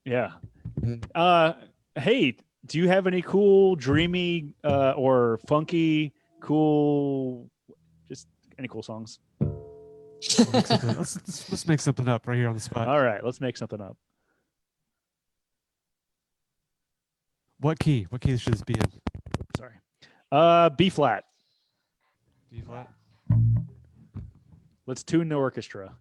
Yeah. Hey, do you have any cool, dreamy, or funky, cool, just any cool songs? Let's make something up right here on the spot. All right, let's make something up. What key? What key should this be in? Sorry. B flat. D flat. Let's tune the orchestra.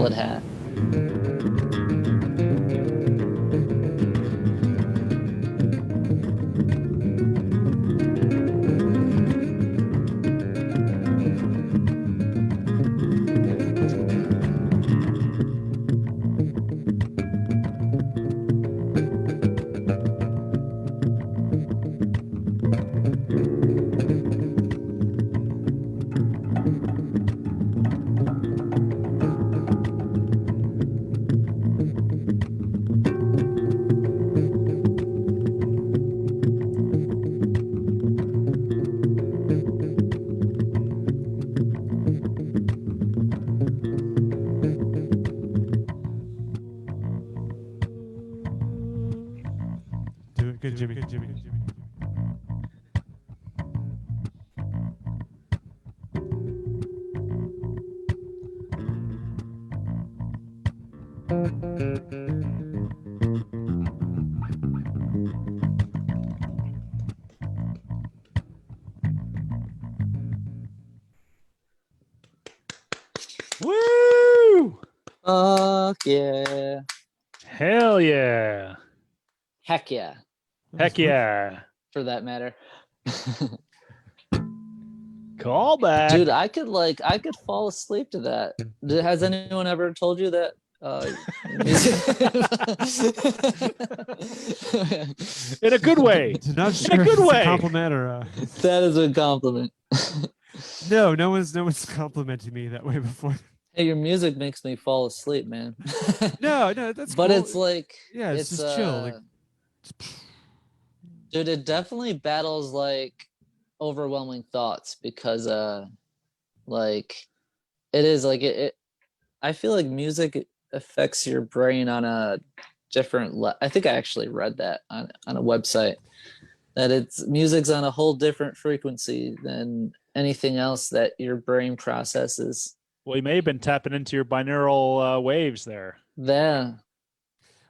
Solid hat. Do it. Good, Jimmy. Good, Jimmy. Good, Jimmy. Woo! Fuck yeah. Hell yeah! Heck yeah, Heck yeah! for that matter. Call back. Dude, I could fall asleep to that. Has anyone ever told you that? In a good way. Not In sure a if good it's way. a compliment or That is a compliment. no one's complimented me that way before. Hey, your music makes me fall asleep, man. No, that's but cool. it's like Yeah, it's just chill. Like, dude, it definitely battles like overwhelming thoughts because like it is like it I feel like music affects your brain on a different I think I actually read that on a website that it's music's on a whole different frequency than anything else that your brain processes. Well, you may have been tapping into your binaural waves there. Yeah.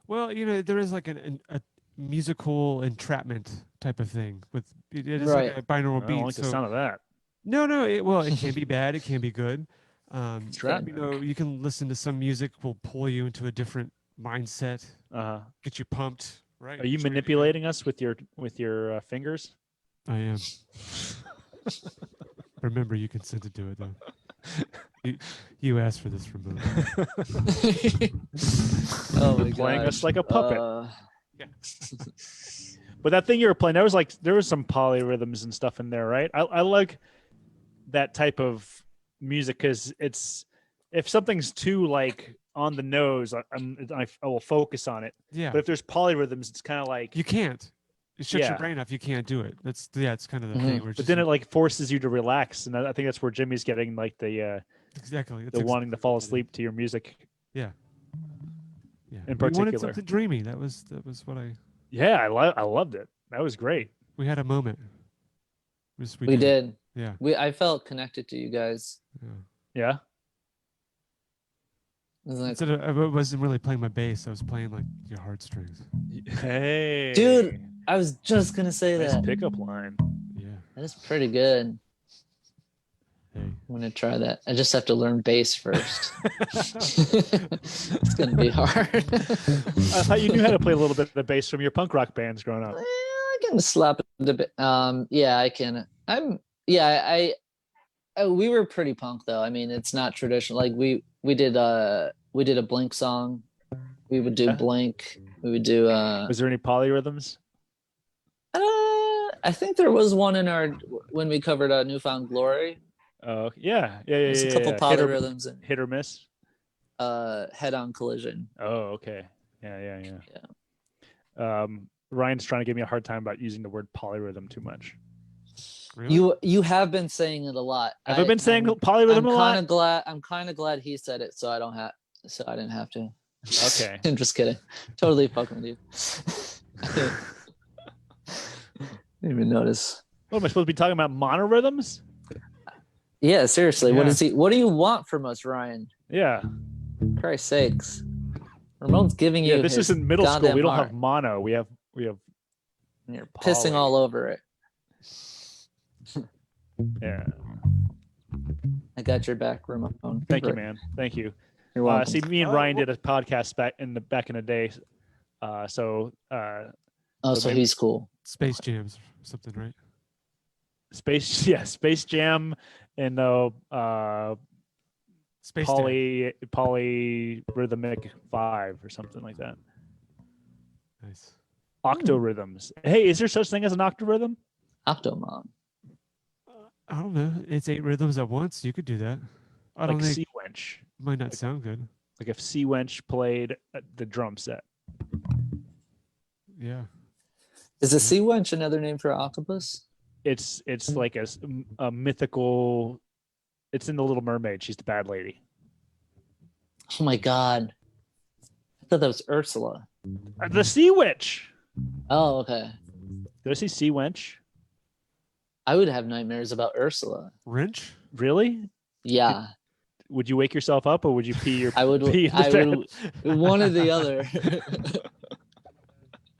well, there is like a musical entrapment type of thing with it is Right. like a binaural I beat. don't like the sound of that. No, it can be bad, it can be good. Entrapment. You can listen to some music will pull you into a different mindset, Uh-huh. get you pumped. Right? Are you manipulating us with your fingers? I am. Remember, you consented to it though. You asked for this, Ramon. Oh my Playing gosh. us like a puppet. Yeah. But that thing you were playing, there was some polyrhythms and stuff in there, right? I like that type of music because it's if something's too like on the nose, I will focus on it. Yeah. But if there's polyrhythms, it's kind of like You can't. It shuts Yeah. your brain off. You can't do it. It's kind of the Mhm. thing. Where But just, then it like forces you to relax, and I think that's where Jimmy's getting like the exactly. the wanting to fall asleep to your music. Yeah. In We wanted particular. something dreamy. That was what I. Yeah, I loved it. That was great. We had a moment. We did. Yeah. I felt connected to you guys. Yeah. Yeah. Isn't that Instead of, I wasn't really playing my bass. I was playing like your heartstrings. Hey, Dude, I was just gonna say nice that. pickup line. Yeah. That's pretty good. Hey. I'm gonna try that. I just have to learn bass first. It's gonna be hard. I thought you knew how to play a little bit of the bass from your punk rock bands growing up. I can slap it a bit. Yeah, I can. We were pretty punk though. I mean, it's not traditional. Like we did a Blink song. We would do Yeah. Blink. We would do Was there any polyrhythms? I think there was one in our when we covered Newfound Glory. Oh, yeah. There's a couple polyrhythms and hit or miss. Head on Collision. Oh, okay. Yeah. Ryan's trying to give me a hard time about using the word polyrhythm too much. Really? You have been saying it a lot. Have I been saying polyrhythm a lot? I'm kind of glad he said it, so I didn't have to. Okay. I'm just kidding. Totally fucking with you. Didn't even notice. What am I supposed to be talking about? Monorhythms? Yeah, seriously. Yeah. What do you want from us, Ryan? Yeah. Christ's sakes. Ramon's giving you. Yeah. This his isn't middle school. goddamn We don't heart. have mono. We have. And you're pissing poly. all over it. Yeah. I got your back, Ramon. Thank you, man. Thank you. You're welcome. See, me and Ryan did a podcast back in the day. Oh, So so he's cool. Space Jams or something, right? Space Jam and Space Dad. polyrhythmic 5 or something like that. Nice. Octorhythms. Hey, is there such thing as an octorhythm? Octomom. I don't know. It's 8 rhythms at once. You could do that. I don't Like think C wench. might not sound good. Like if C wench played the drum set. Yeah. Is a sea wench another name for octopus? It's like a mythical. It's in the Little Mermaid. She's the bad lady. Oh my god. I thought that was Ursula. The Sea Witch. Oh, okay. Did I see Sea Wench? I would have nightmares about Ursula. Wrench? Really? Yeah. Would you wake yourself up, or would you pee your? I would. pee in the I bed? would. One or the other.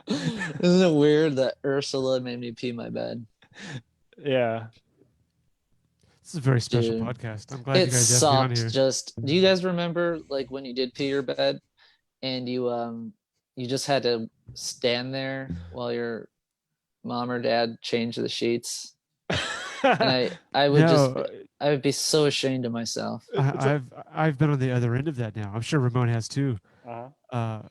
Isn't it weird that Ursula made me pee my bed? Yeah. This is a very special Dude. podcast. I'm glad you It guys have me on sucked. here. Do you guys remember like when you did pee your bed, and you just had to stand there while your mom or dad changed the sheets? And I would No, I would be so ashamed of myself. I've been on the other end of that now. I'm sure Ramon has too. Uh-huh.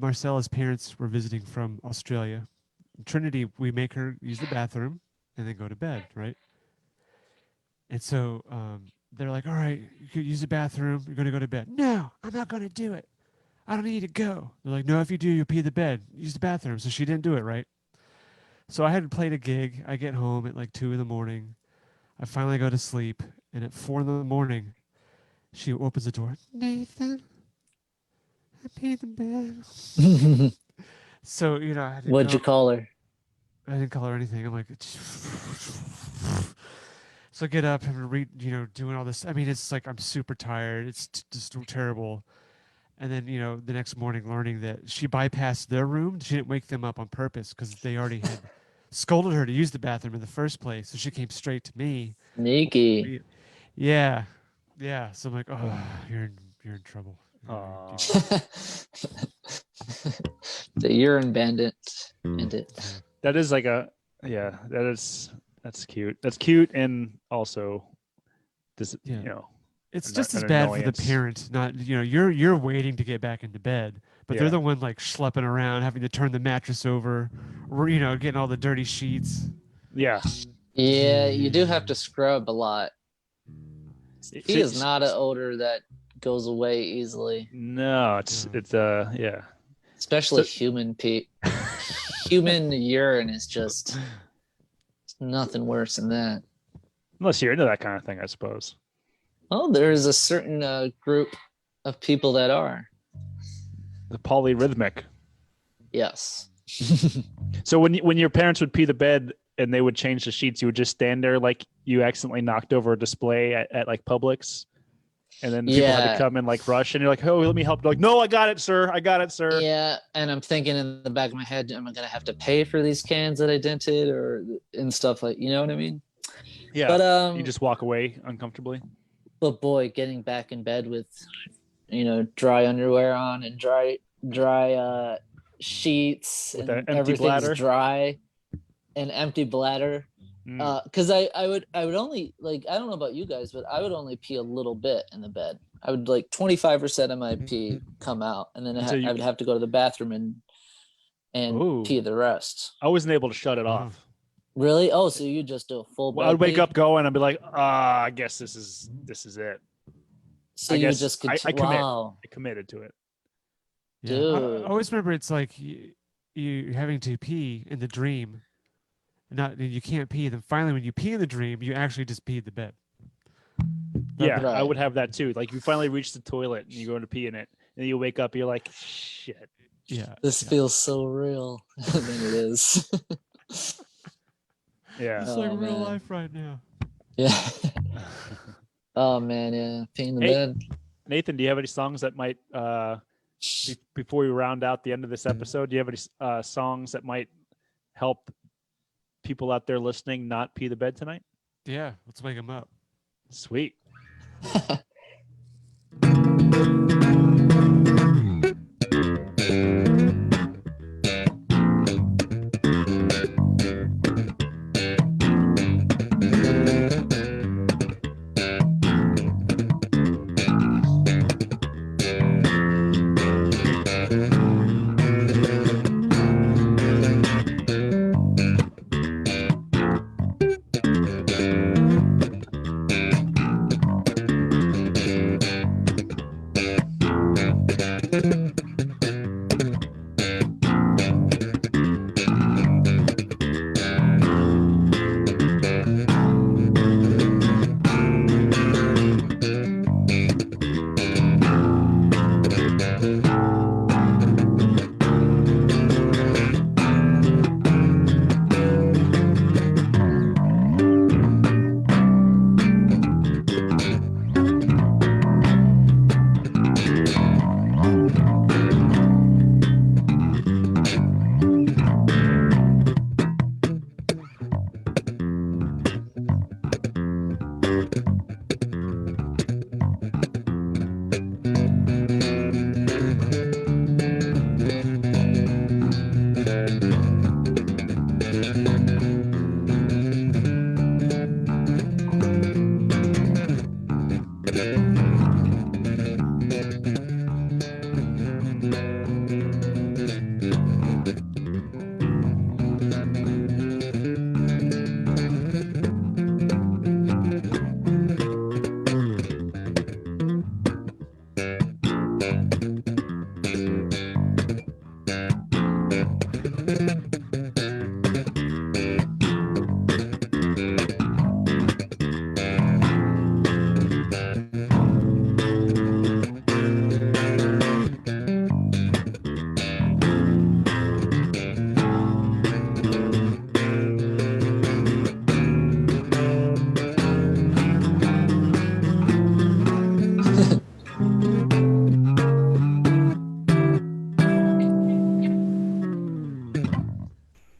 Marcella's parents were visiting from Australia. Trinity, we make her use the bathroom and then go to bed, right? And so they're like, all right, you can use the bathroom. You're going to go to bed. No, I'm not going to do it. I don't need to go. They're like, no, if you do, you'll pee the bed. Use the bathroom. So she didn't do it, right? So I had played a gig. I get home at like 2 a.m. I finally go to sleep. And at 4 a.m, she opens the door. Nathan, I peed the bed. So, I didn't What'd you know- call her? I didn't call her anything. I'm like, so I get up and doing all this. I mean, it's like I'm super tired. It's just terrible. And then, the next morning learning that she bypassed their room. She didn't wake them up on purpose because they already had scolded her to use the bathroom in the first place. So she came straight to me. Sneaky. Yeah. Yeah. So I'm like, oh, you're in trouble. The urine bandit. Bandit. That is like that's cute. That's cute, and also this It's Not just as an bad for the annoyance. parent. Not you're waiting to get back into bed, but Yeah. they're the one like schlepping around, having to turn the mattress over, or getting all the dirty sheets. yeah. Yeah, you do have to scrub a lot. He is not an odor that goes away easily, No, it's yeah. especially So- human pee. Human urine is just nothing worse than that. Unless you're into that kind of thing, I suppose. Oh, there is a certain group of people that are. The polyrhythmic. Yes. So when your parents would pee the bed and they would change the sheets, you would just stand there like you accidentally knocked over a display at like Publix, and then people had Yeah. to come and like rush, and you're like, "Oh, let me help." They're like, "No, I got it, sir. I got it, sir." Yeah, and I'm thinking in the back of my head, am I gonna have to pay for these cans that I dented and stuff like, you know what I mean? Yeah. But You just walk away uncomfortably. but boy, getting back in bed with dry underwear on and dry sheets With and an empty everything's bladder? dry, and empty bladder. Mm. Because I would only, like, I don't know about you guys, but I would only pee a little bit in the bed. I would like 25% of my pee come out, and then And so I would have to go to the bathroom and Ooh. pee the rest. I wasn't able to shut it off. Really? Oh, so you just do a full Well, I'd bed wake pee? up going, I'd be like, I guess this is it. So I you guess just I commit. wow. I committed to it. Yeah. I Dude. always remember it's like you having to pee in the dream, you can't pee. Then finally, when you pee in the dream, you actually just peed the bed. Yeah, Right. I would have that too. Like you finally reach the toilet and you go to pee in it, and then you wake up, you're like, shit. Yeah. This yeah. feels so real. And then it is. Yeah. It's like Oh, real man. life right now. Yeah. Oh man, yeah. Pee in the Hey. bed. Nathan, do you have any songs that might before we round out the end of this episode, do you have any songs that might help people out there listening not pee the bed tonight? Yeah. Let's wake them up. Sweet.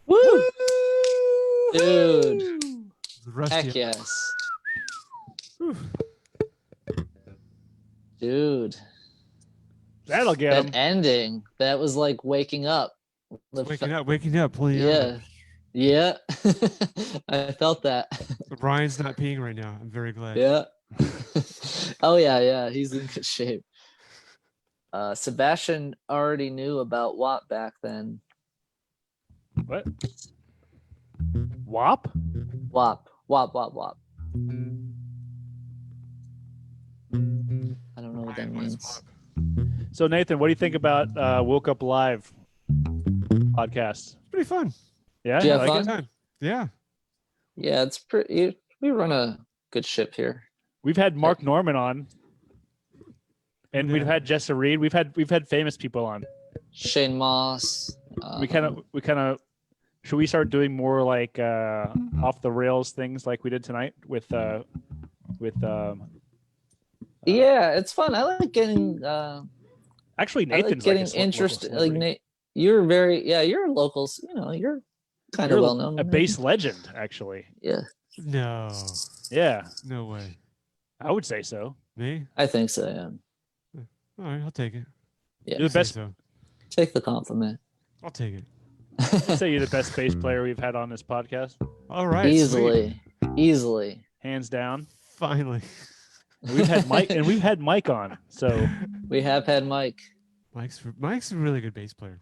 Woo! Dude. Rusty. Heck yes. Whew. Dude. That'll get That him. ending, that was like waking up. Waking up, pulling you out. Yeah. I felt that. Brian's not peeing right now. I'm very glad. Yeah. Oh yeah. He's in good shape. Sebastian already knew about WAP back then. What? WAP? WAP. I don't know what that Brian, what is means. So Nathan, what do you think about Woke Up Live podcast? Pretty fun. Yeah, Did you you have like fun? it? Time. Yeah. Yeah, it's pretty. We run a good ship here. We've had Mark Norman on, and we've Yeah. had Jessa Reed. We've had famous people on. Shane Moss. We kind of. Should we start doing more like off the rails things like we did tonight with Yeah, it's fun. I like getting. actually I like Nathan's getting like a interested. local Like celebrity. you're locals. You know, you're kind You're of well known. a bass legend, actually. Yeah, No. Yeah, No way. I would say so. Me? I think so. Yeah, All right, I'll take it. yeah. You're the Say best. so. Take the compliment. I'll take it. I'd say you're the best bass player we've had on this podcast, All right. Sweet. Easily. hands down. Finally. And we've had Mike on, so We have had Mike. Mike's a really good bass player.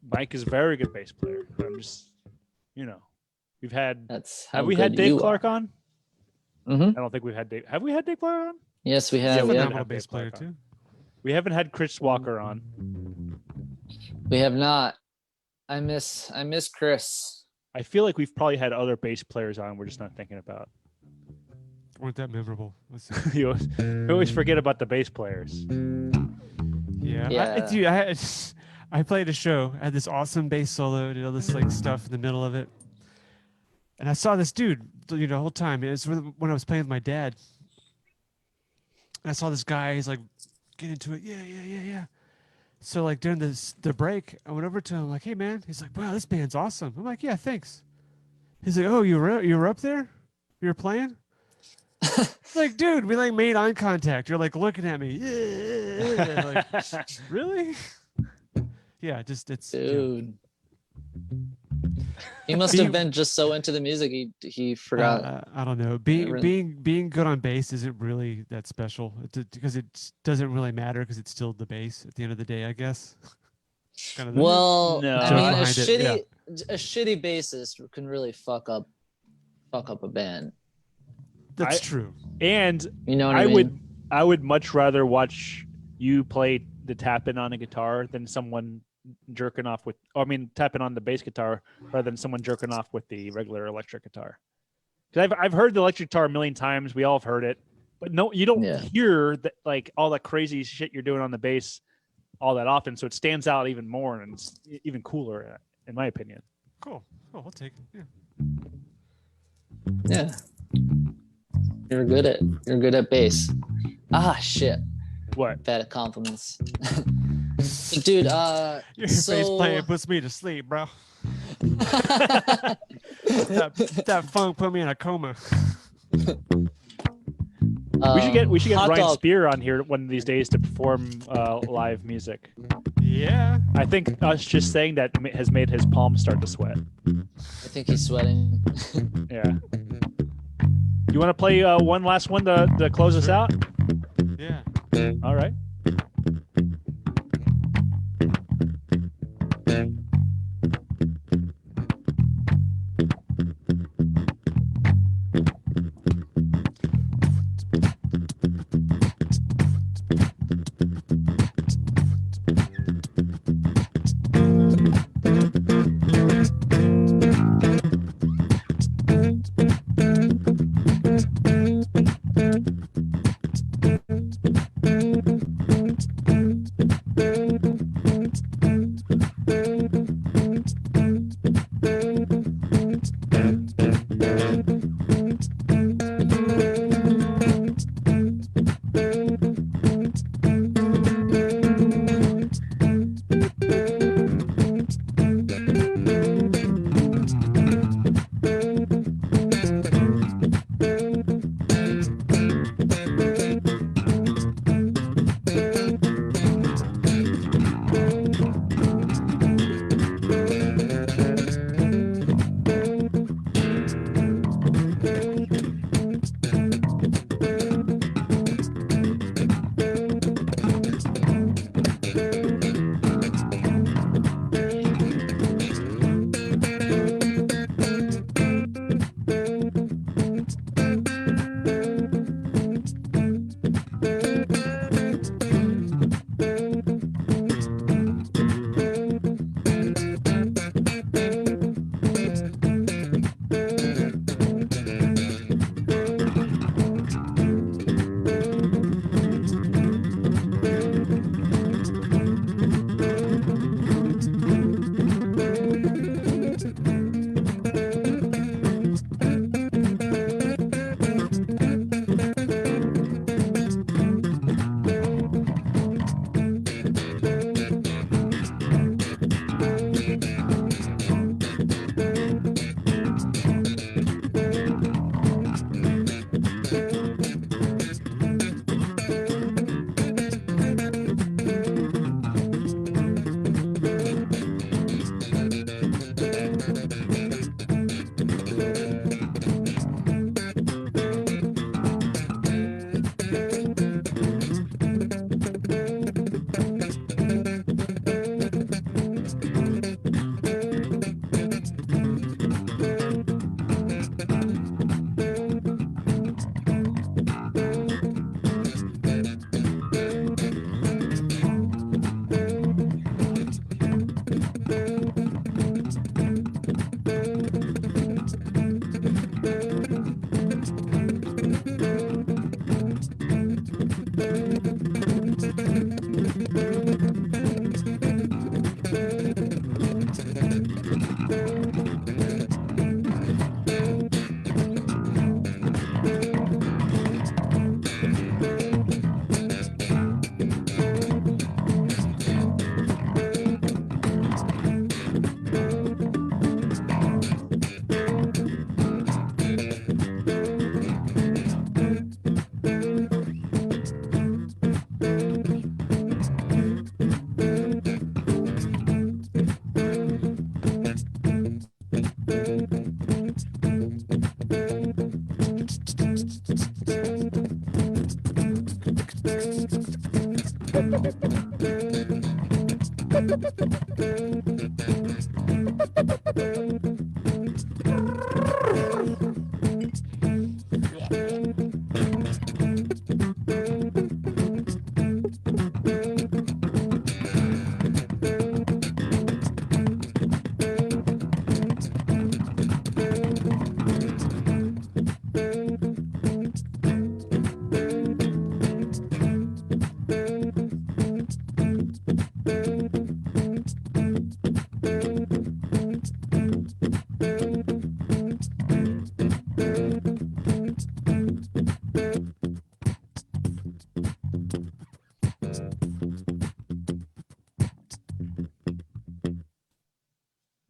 Mike is a very good bass player. I'm just, we've had. That's Have how we had good Dave you Clark are. on? Mm-hmm. I don't think we've had Dave. Have we had Dave Clark on? Yes, we He's a have. Yeah. phenomenal have bass Dave player Clark on. too. We haven't had Chris Walker on. We have not. I miss Chris. I feel like we've probably had other bass players on. We're just not thinking about. Weren't that memorable? Let's see. you always forget about the bass players. Yeah. Yeah. I played a show. I had this awesome bass solo, did all this like stuff in the middle of it. And I saw this dude, the whole time. It was when I was playing with my dad. And I saw this guy, he's like, get into it. Yeah. So like during the break, I went over to him like, hey man. He's like, wow, this band's awesome. I'm like, yeah, thanks. He's like, oh, you were up there? You were playing? It's like, dude, we like made eye contact. You're like looking at me. Like, really? Yeah, just it's Dude. He must Being- have been just so into the music he forgot. I don't know. Being Everything. being good on bass isn't really that special because it doesn't really matter because it's still the bass at the end of the day, I guess. Kind of the Well, No, I mean, behind it, a shitty bassist can really fuck up a band. that's I- true. And You know what I I mean? would much rather watch you play the tapping on a guitar than someone jerking off with, tapping on the bass guitar rather than someone jerking off with the regular electric guitar. Because I've heard the electric guitar a million times. We all have heard it, but no, you don't Yeah. hear that, like all that crazy shit you're doing on the bass all that often. So it stands out even more and it's even cooler, in my opinion. Cool. Oh, I'll take it. Yeah. Yeah. You're good at bass. Ah, shit. What? Bad at compliments. Dude, Your so bass playing puts me to sleep, bro. That funk put me in a coma. We should get hot Ryan dog. Spear on here one of these days to perform live music. Yeah. I think us just saying that has made his palms start to sweat. I think he's sweating. Yeah. You want to play one last one to close us out? Yeah. All right.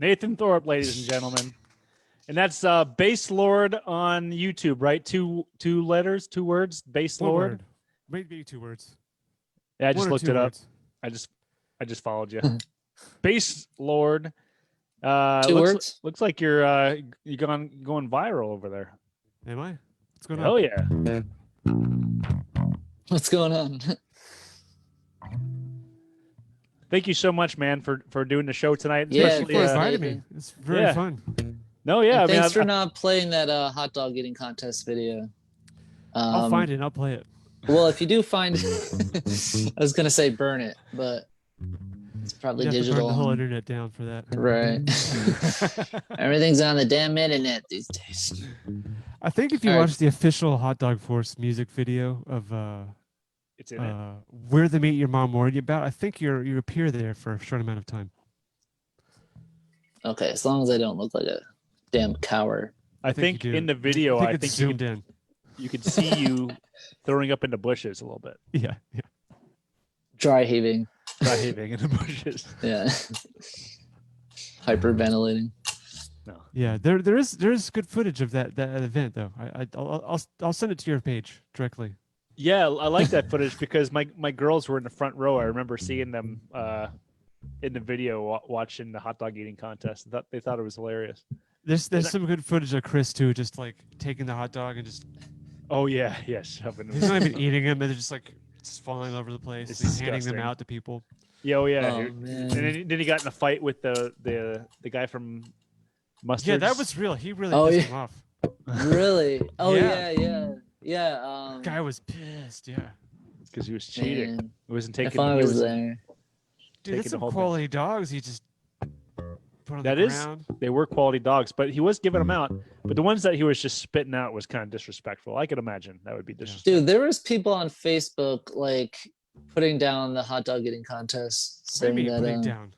Naythan Thorpe, ladies and gentlemen. And that's Bass Lord on YouTube, right? Two letters, 2 words. Bass One Lord. word. Maybe 2 words. Yeah, I just One or looked 2 it up. words. I just followed you. Bass Lord. 2 words. Looks like you're going viral over there. Am I? What's going on? Hell yeah. What's going on? Thank you so much, man, for doing the show tonight. Yeah, Thank you for thanks, inviting me. Nathan. It's very Yeah. fun. No, yeah. And I mean, thanks for not playing that hot dog eating contest video. I'll find it and I'll play it. Well, if you do find it, I was gonna say burn it, but it's probably You have to burn digital. the whole on- internet down for that. Right. Everything's on the damn internet these days. I think if you All right. watch the official Hot Dog Force music video of It's in it. Where the Meet Your Mom warned you about, I think you appear there for a short amount of time. Okay, as long as I don't look like a damn coward. I think you do. in the video, I it's think zoomed in. you could see you throwing up in the bushes a little bit. Yeah. Dry heaving. Dry heaving in the bushes. Yeah. Hyperventilating. No. Yeah, there is good footage of that event though. I'll send it to your page directly. Yeah, I like that footage because my girls were in the front row. I remember seeing them in the video watching the hot dog eating contest. They thought it was hilarious. There's some good footage of Chris too, just like taking the hot dog and just Oh yeah, yes. Shoving he's not even eating them, and they're just like falling all over the place. It's He's handing them disgusting. out to people. Yeah, oh yeah. Oh, And man. then he got in a fight with the guy from Mustard. Yeah, that was real. He really Oh, pissed yeah. him off. Really? Oh Yeah. yeah. Guy was pissed. Yeah, because he was cheating. Man, He wasn't if taking. I he was was- there. dude, Taking that's the some whole thing. quality dogs. He just put on That the is- ground. They were quality dogs, but he was giving them out. But the ones that he was just spitting out was kind of disrespectful. I could imagine that would be disrespectful. Dude, there was people on Facebook like putting down the hot dog eating contest, What do you saying mean putting that down?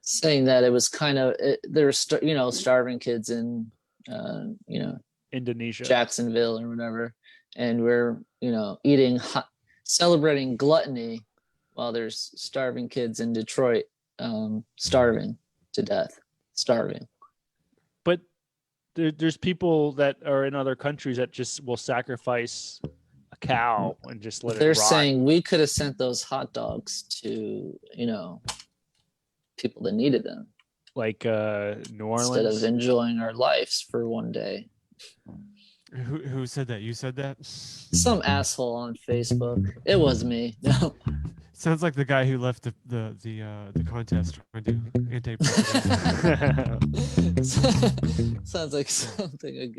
saying that it was kind of there were starving kids in Indonesia. Jacksonville or whatever, and we're eating celebrating gluttony while there's starving kids in Detroit starving to death, starving. But there's people that are in other countries that just will sacrifice a cow and just let They're it rot. saying we could have sent those hot dogs to people that needed them like New instead Orleans. of enjoying our lives for one day. Who said that? You said that? Some asshole on Facebook. It was me. No. Sounds like the guy who left the contest trying to Sounds like something.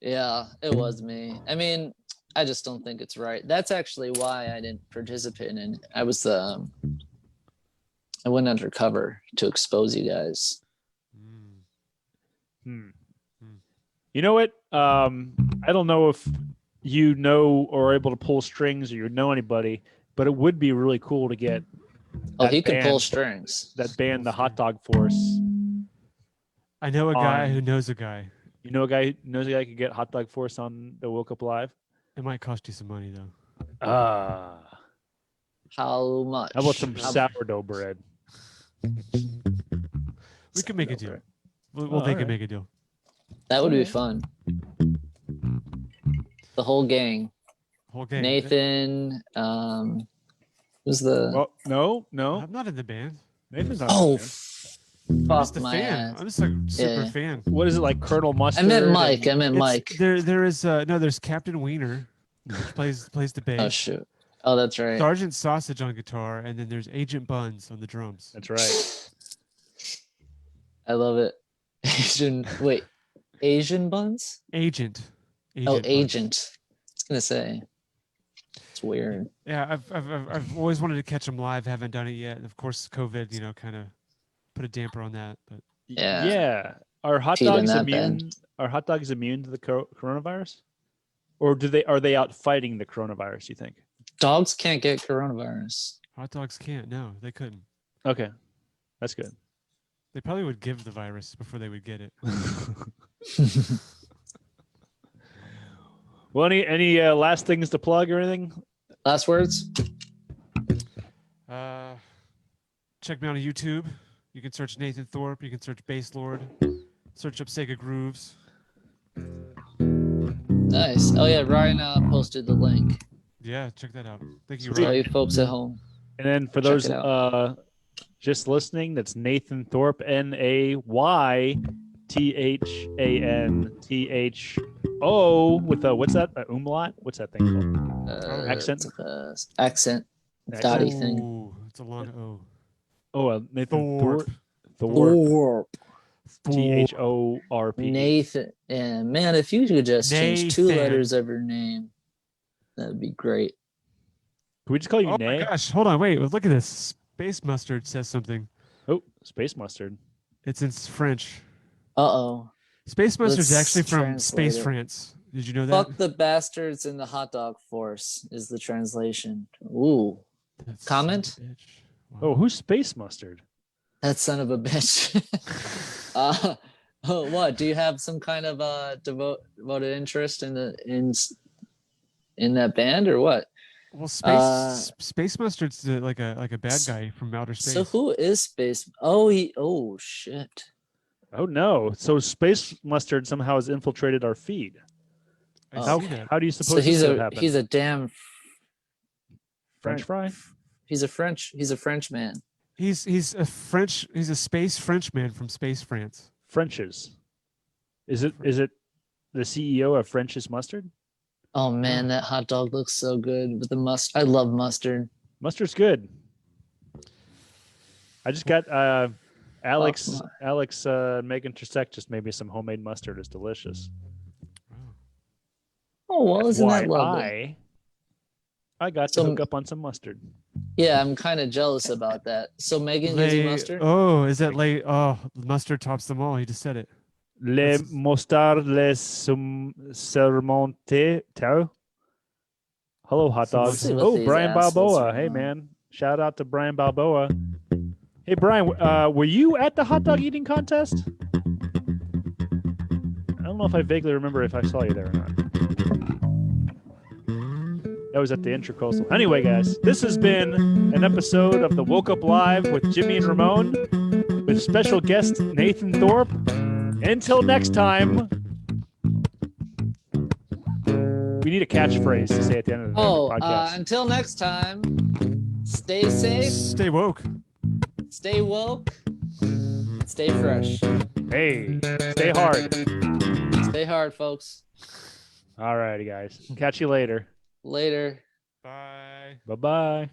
Yeah, it was me. I mean, I just don't think it's right. That's actually why I didn't participate in it. I went undercover to expose you guys. You know what? I don't know if you know or are able to pull strings or you know anybody, but it would be really cool to get Oh, that he could pull band- strings. that band, the Hot Dog Force. I know a guy On- who knows a guy. You know a guy who knows a guy who could get Hot Dog Force on the Woke Up Live? It might cost you some money though. How much? How about some How- sourdough bread? We can make a deal. bread. We'll Oh, think alright. and make a deal. That would be fun. The whole gang. Whole game. Nathan. Who's the? Well, no. I'm not in the band. Nathan's not. Oh, in the I'm fuck just a my fan. ass. I'm just a super Yeah. fan. band. What is it like, Colonel I Mustard? meant Mike. I and- meant Mike. There is there's Captain Wiener, which plays the bass. Oh shoot. Oh, that's right. Sergeant Sausage on guitar, and then there's Agent Buns on the drums. That's right. I love it. Asian buns? Agent. Oh, Buns. agent. I was gonna say. It's weird. Yeah, I've always wanted to catch them live. Haven't done it yet. And of course, COVID, kind of put a damper on that. But Yeah. Yeah. Are hot Peed in dogs that immune? bed. Are hot dogs immune to the coronavirus? Or are they out fighting the coronavirus, you think? Dogs can't get coronavirus. hot dogs can't. No, they couldn't. Okay. That's good. They probably would give the virus before they would get it. Well, any last things to plug or anything? Last words? Check me out on YouTube. You can search Naythan Thorpe. You can search Bass Lord. Search up Sega Grooves. Nice. Oh yeah, Ryan posted the link. Yeah, check that out. Thank you, Sweet. All you Ryan. folks at home. And then for Check those it out. just listening, that's Naythan Thorpe, NaythanthO with a what's that? A umlaut? What's that thing called? Accent? It's like a accent Accent. dotty thing. Oh, it's a long O. Oh, Naythan Thorpe. Thorpe. Thorpe. Thorpe. Nathan. Yeah, man, if you could just change 2 Nathan. letters of your name, that'd be great. Can we just call you Oh Nay? my gosh, hold on, wait, look at this. Space Mustard says something. Oh, Space Mustard. It's in French. Uh-oh. Space Mustard's Let's actually from translate Space it. France. Did you know that? Fuck the bastards in the hot dog force is the translation. Ooh. That's Comment? son of a bitch. Wow. Oh, who's Space Mustard? That son of a bitch. What? Do you have some kind of devoted interest in that band or what? Well, Uh, Space Mustard's like a bad guy from outer space. So who is Space? Oh shit. Oh no! So Space Mustard somehow has infiltrated our feed. I Oh, see that. How do you So suppose this could happen? he's a damn French fry. he's a French man. He's a space Frenchman from Space France. French's. Is it the CEO of French's Mustard? Oh man, that hot dog looks so good with the mustard. I love mustard. Mustard's good. I just got Alex Meg Intersect just made me some homemade mustard. It's delicious. Oh well, isn't that lovely? FYI, I got to hook up on some mustard. Yeah, I'm kind of jealous about that. So Megan gives you mustard? Oh, is that late? Oh, mustard tops them all. He just said it. Le mostard les surmonte tau. Hello, hot dogs. Let's see what Oh, these Brian assholes Balboa. are Hey, on. man. Shout out to Brian Balboa. Hey, Brian, were you at the hot dog eating contest? I don't know if I vaguely remember if I saw you there or not. That was at the Intracoastal. Anyway, guys, this has been an episode of the Woke Up Live with Jimmy and Ramon with special guest Naythan Thorpe. Until next time, we need a catchphrase to say at the end of the podcast. Until next time, stay safe, Stay woke. stay woke, stay fresh. Hey, stay hard. Stay hard, folks. All righty, guys. Catch you later. Later. Bye. Bye-bye.